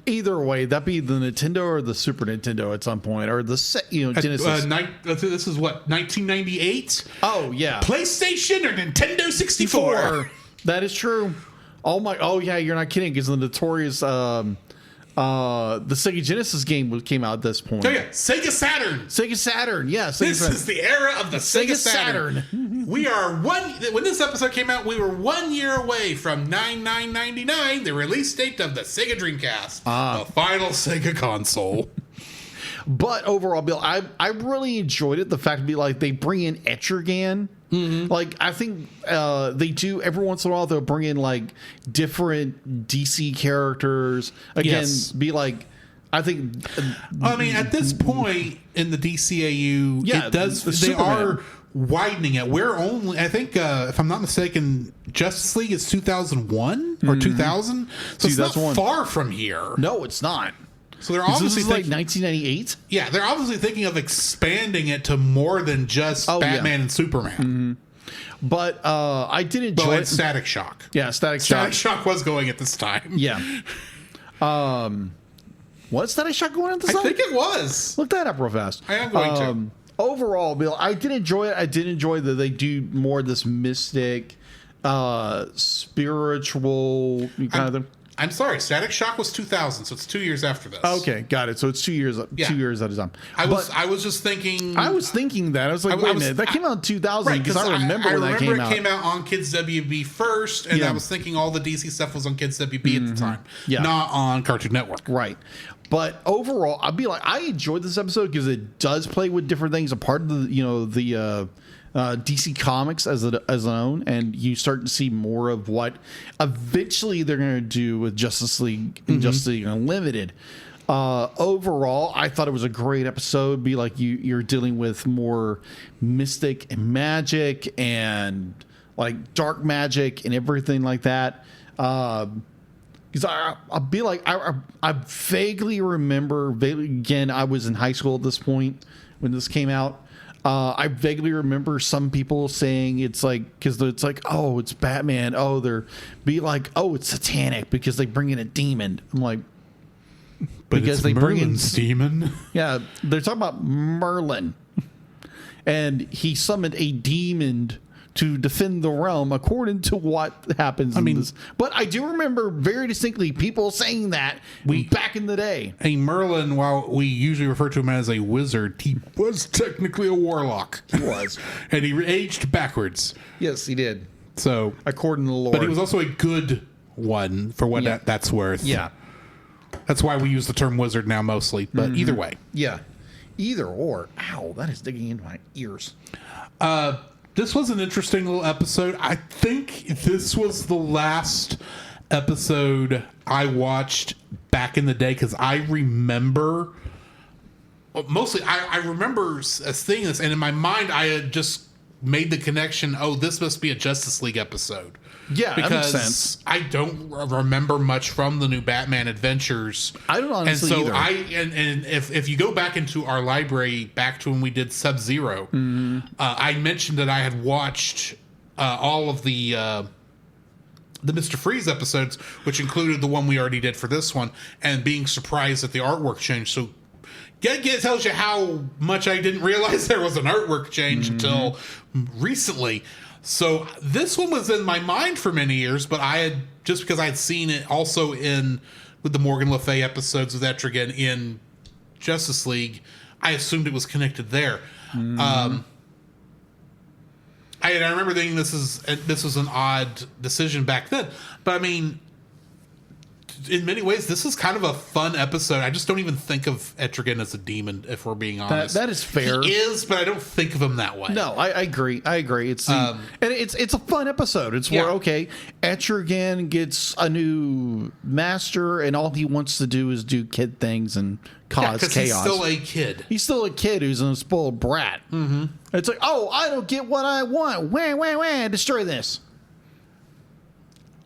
Either way, that'd be the Nintendo or the Super Nintendo at some point, or the Genesis. This is what, 1998? Oh yeah, PlayStation or Nintendo 64. That is true. Oh yeah, you're not kidding. Because the notorious the Sega Genesis game came out at this point. Oh yeah, Sega Saturn. Yes, this is the era of the Sega Saturn. We are when this episode came out, we were 1 year away from 9/9/99, the release date of the Sega Dreamcast, the final Sega console. But overall, Bill, I really enjoyed it. The fact to be like they bring in Etrigan Like, I think they do every once in a while. They'll bring in like different DC characters again. Yes. Be like, I think. I mean, at this point in the DCAU, Yeah, it does. the They Superman. are widening it. We're only, I think, if I'm not mistaken, Justice League is 2001 or 2000. So it's not 2001. far from here. No, it's not. So they're 'Cause obviously this is like thinking, 1998. yeah, they're obviously thinking of expanding it to more than just Batman and Superman. But I did enjoy But it. and Static Shock. Yeah, Static Static Shock. Shock was going at this time. Yeah. What's Static Shock going at this I time? think it was. Look that up real fast. I am going to. Overall, Bill, I did enjoy it. I did enjoy that they do more of this mystic, spiritual kind of thing. I'm sorry, Static Shock was 2000, so it's 2 years after this. Okay, got it. So it's 2 years. Yeah. 2 years at a time. I was just thinking. I was thinking that. I was like, I wait a was- minute, that came out in 2000 Right, because I remember when that came it out. came out on Kids WB first, and Yeah. I was thinking all the DC stuff was on Kids WB at the time, Yeah. not on Cartoon Network. Right. But overall, I'd be like, I enjoyed this episode because it does play with different things, a part of the DC Comics as an own, and you start to see more of what eventually they're going to do with Justice League and Justice League Unlimited. Overall, I thought it was a great episode. Be like you're dealing with more mystic and magic and like dark magic and everything like that. Because I'll be like, I vaguely remember, again, I was in high school at this point when this came out. I vaguely remember some people saying it's like, because it's like, oh, it's Batman. Oh, they're be like, oh, it's satanic because they bring in a demon. I'm like, But because it's they bring in Merlin's demon. yeah, they're talking about Merlin, and he summoned a demon to defend the realm, according to what happens. I mean, but I do remember very distinctly people saying that back in the day. A Merlin, while we usually refer to him as a wizard, he was technically a warlock. He was, and he aged backwards. yes, he did, So, according to the Lord. but he was also a good one for what that's worth. yeah, That's why we use the term wizard now mostly. But either way. yeah, either or. Ow, that is digging into my ears. This was an interesting little episode. I think this was the last episode I watched back in the day because I remember mostly I remember seeing this, and in my mind I had just made the connection. Oh, this must be a Justice League episode. Yeah, because that makes sense. I don't remember much from the new Batman Adventures. I don't honestly and so either. And if you go back into our library back to when we did Sub-Zero, I mentioned that I had watched all of the Mr. Freeze episodes, which included the one we already did for this one, and being surprised that the artwork changed. So it tells you how much I didn't realize there was an artwork change until recently. So this one was in my mind for many years, but I had, just because I had seen it also with the Morgan Le Fay episodes with Etrigan in Justice League, I assumed it was connected there. I remember thinking this was an odd decision back then, but I mean, in many ways, this is kind of a fun episode. I just don't even think of Etrigan as a demon, if we're being honest. That is fair. He is, but I don't think of him that way. No, I agree. It's and it's a fun episode. It's where Etrigan gets a new master, and all he wants to do is do kid things and cause chaos. He's still a kid. He's still a kid who's a spoiled brat. Mm-hmm. It's like, oh, I don't get what I want. Wah, destroy this.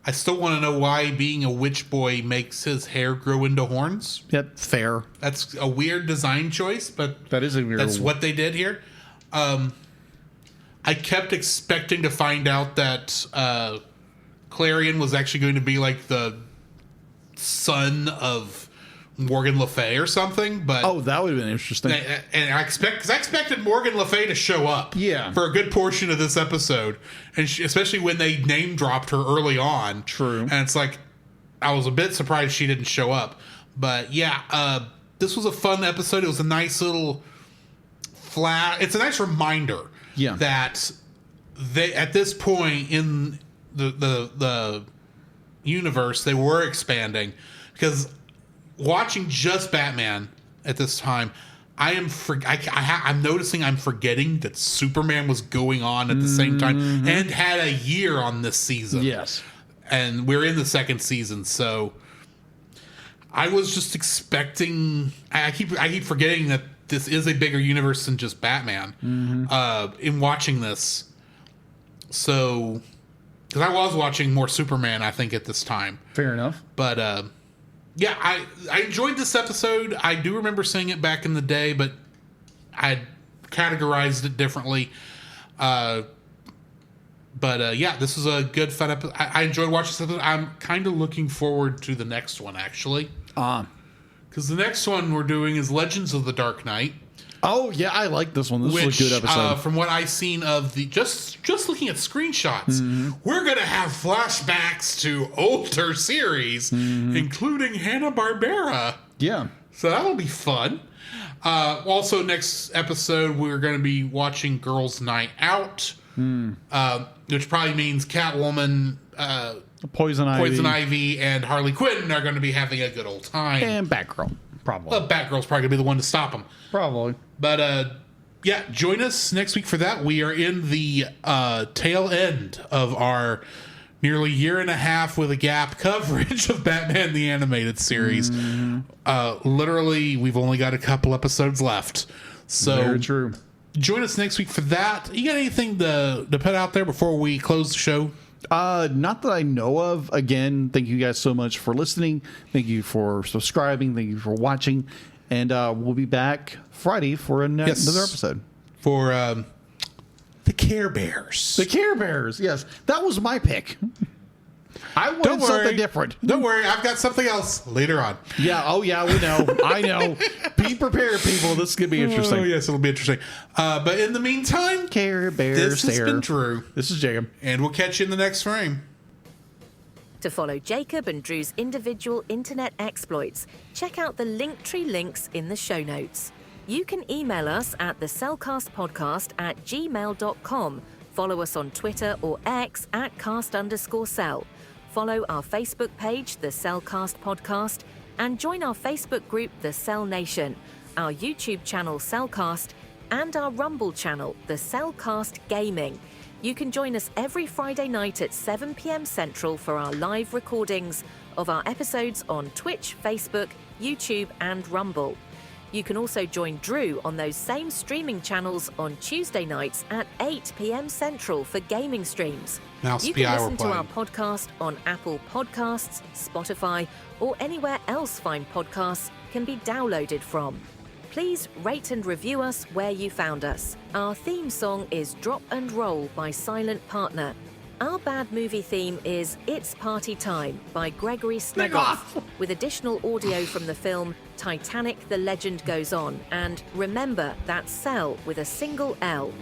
I still want to know why being a witch boy makes his hair grow into horns. Yep, fair. That's a weird design choice, but that is a weird. That's what they did here. I kept expecting to find out that Clarion was actually going to be like the son of Morgan Le Fay or something, but that would have been interesting. And I expected Morgan Le Fay to show up, for a good portion of this episode, and especially when they name dropped her early on. True, and it's like I was a bit surprised she didn't show up, but this was a fun episode. It was a nice little it's a nice reminder, that they at this point in the universe they were expanding, because watching just Batman at this time, I'm noticing I'm forgetting that Superman was going on at the same time and had a year on this season. Yes. And we're in the second season, so I was just expecting. I keep forgetting that this is a bigger universe than just Batman. In watching this, so because I was watching more Superman, I think at this time. Fair enough. But yeah, I enjoyed this episode. I do remember seeing it back in the day, but I categorized it differently. But yeah, this is a good, fun episode. I enjoyed watching this episode. I'm kind of looking forward to the next one, actually. Because the next one we're doing is Legends of the Dark Knight. Oh, yeah, I like this one. This is a good episode. From what I've seen of the... Just looking at screenshots, we're going to have flashbacks to older series, including Hanna-Barbera. Yeah. So that'll be fun. Also, next episode, we're going to be watching Girls' Night Out, which probably means Catwoman, Poison Ivy, and Harley Quinn are going to be having a good old time. And Batgirl, probably. Well, Batgirl's probably going to be the one to stop them. Probably. But, yeah, join us next week for that. We are in the tail end of our nearly year and a half with a gap coverage of Batman the Animated Series. Literally, we've only got a couple episodes left. So very true. Join us next week for that. You got anything to put out there before we close the show? Not that I know of. Again, thank you guys so much for listening. Thank you for subscribing. Thank you for watching. And we'll be back Friday for another episode. For the Care Bears. The Care Bears, yes. That was my pick. I wanted something different. Don't worry, I've got something else later on. Yeah, oh yeah, we know. I know. Be prepared, people. This is going to be interesting. Oh, yes, it'll be interesting. But in the meantime, Care Bears. This has been Drew. This is Jacob. And we'll catch you in the next frame. To follow Jacob and Drew's individual internet exploits, check out the Linktree links in the show notes. You can email us at thecellcastpodcast@gmail.com. Follow us on Twitter or X at @cast_cell. Follow our Facebook page, The Cellcast Podcast, and join our Facebook group, The Cell Nation, our YouTube channel, Cellcast, and our Rumble channel, The Cellcast Gaming. You can join us every Friday night at 7 p.m. Central for our live recordings of our episodes on Twitch, Facebook, YouTube, and Rumble. You can also join Drew on those same streaming channels on Tuesday nights at 8 p.m. Central for gaming streams. You can listen to our podcast on Apple Podcasts, Spotify, or anywhere else fine podcasts can be downloaded from. Please rate and review us where you found us. Our theme song is Drop and Roll by Silent Partner. Our bad movie theme is It's Party Time by Gregory Snegoff, with additional audio from the film Titanic: The Legend Goes On. And remember, that's Cell with a single L.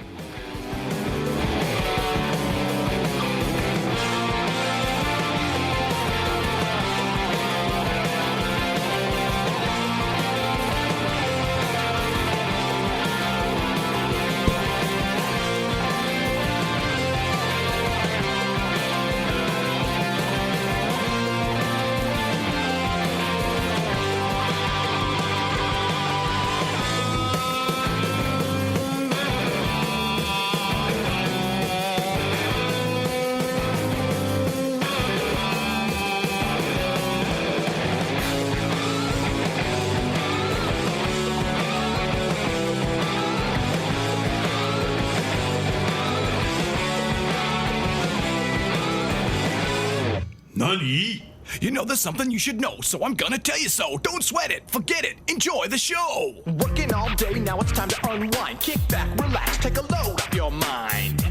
Nani? You know there's something you should know, so I'm gonna tell you so. Don't sweat it, forget it, enjoy the show. Working all day, now it's time to unwind. Kick back, relax, take a load off your mind.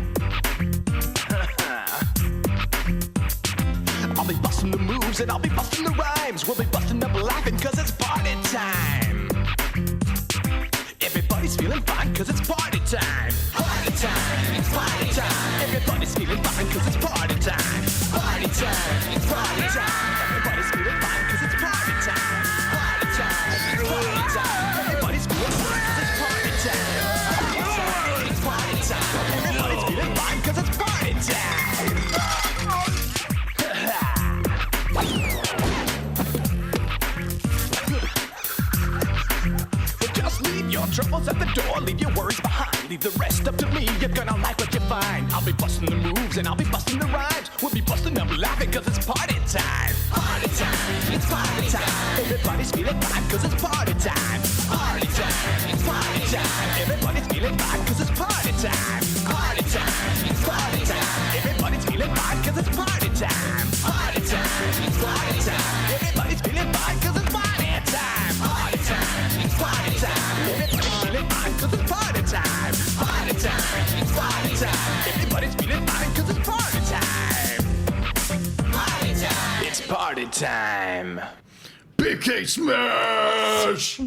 I'll be busting the moves and I'll be busting the rhymes. We'll be busting up laughing cause it's party time. Everybody's feeling fine cause it's party time. Party time, it's party time. Everybody's feeling fine cause it's party time. Party time, it's party time. Everybody's feeling fine cause it's party time. Party time, it's party time. Everybody's feeling fine cause it's party time. Party time, it's party time. Everybody's feeling fine cause it's party time. Well, just leave your troubles at the door, leave your worries behind. Leave the rest up to me, you're gonna like what you find. I'll be busting the moves and I'll be busting the rhymes. We'll be busting up laughing cause it's party time. Party time, it's party time. Everybody's feeling fine cause it's party time. Party time, it's party time. Everybody's feeling fine cause it's party time. Party time, it's party time. Everybody's feeling fine cause it's party time. Party time, it's party time. Everybody's feeling fine cause it's party time. Party time, it's party time. Everybody's feeling fine cause it's party time. Party time, it's party time. Everybody's feeling fine cause it's party time. Party time. It's party time. BK Smash!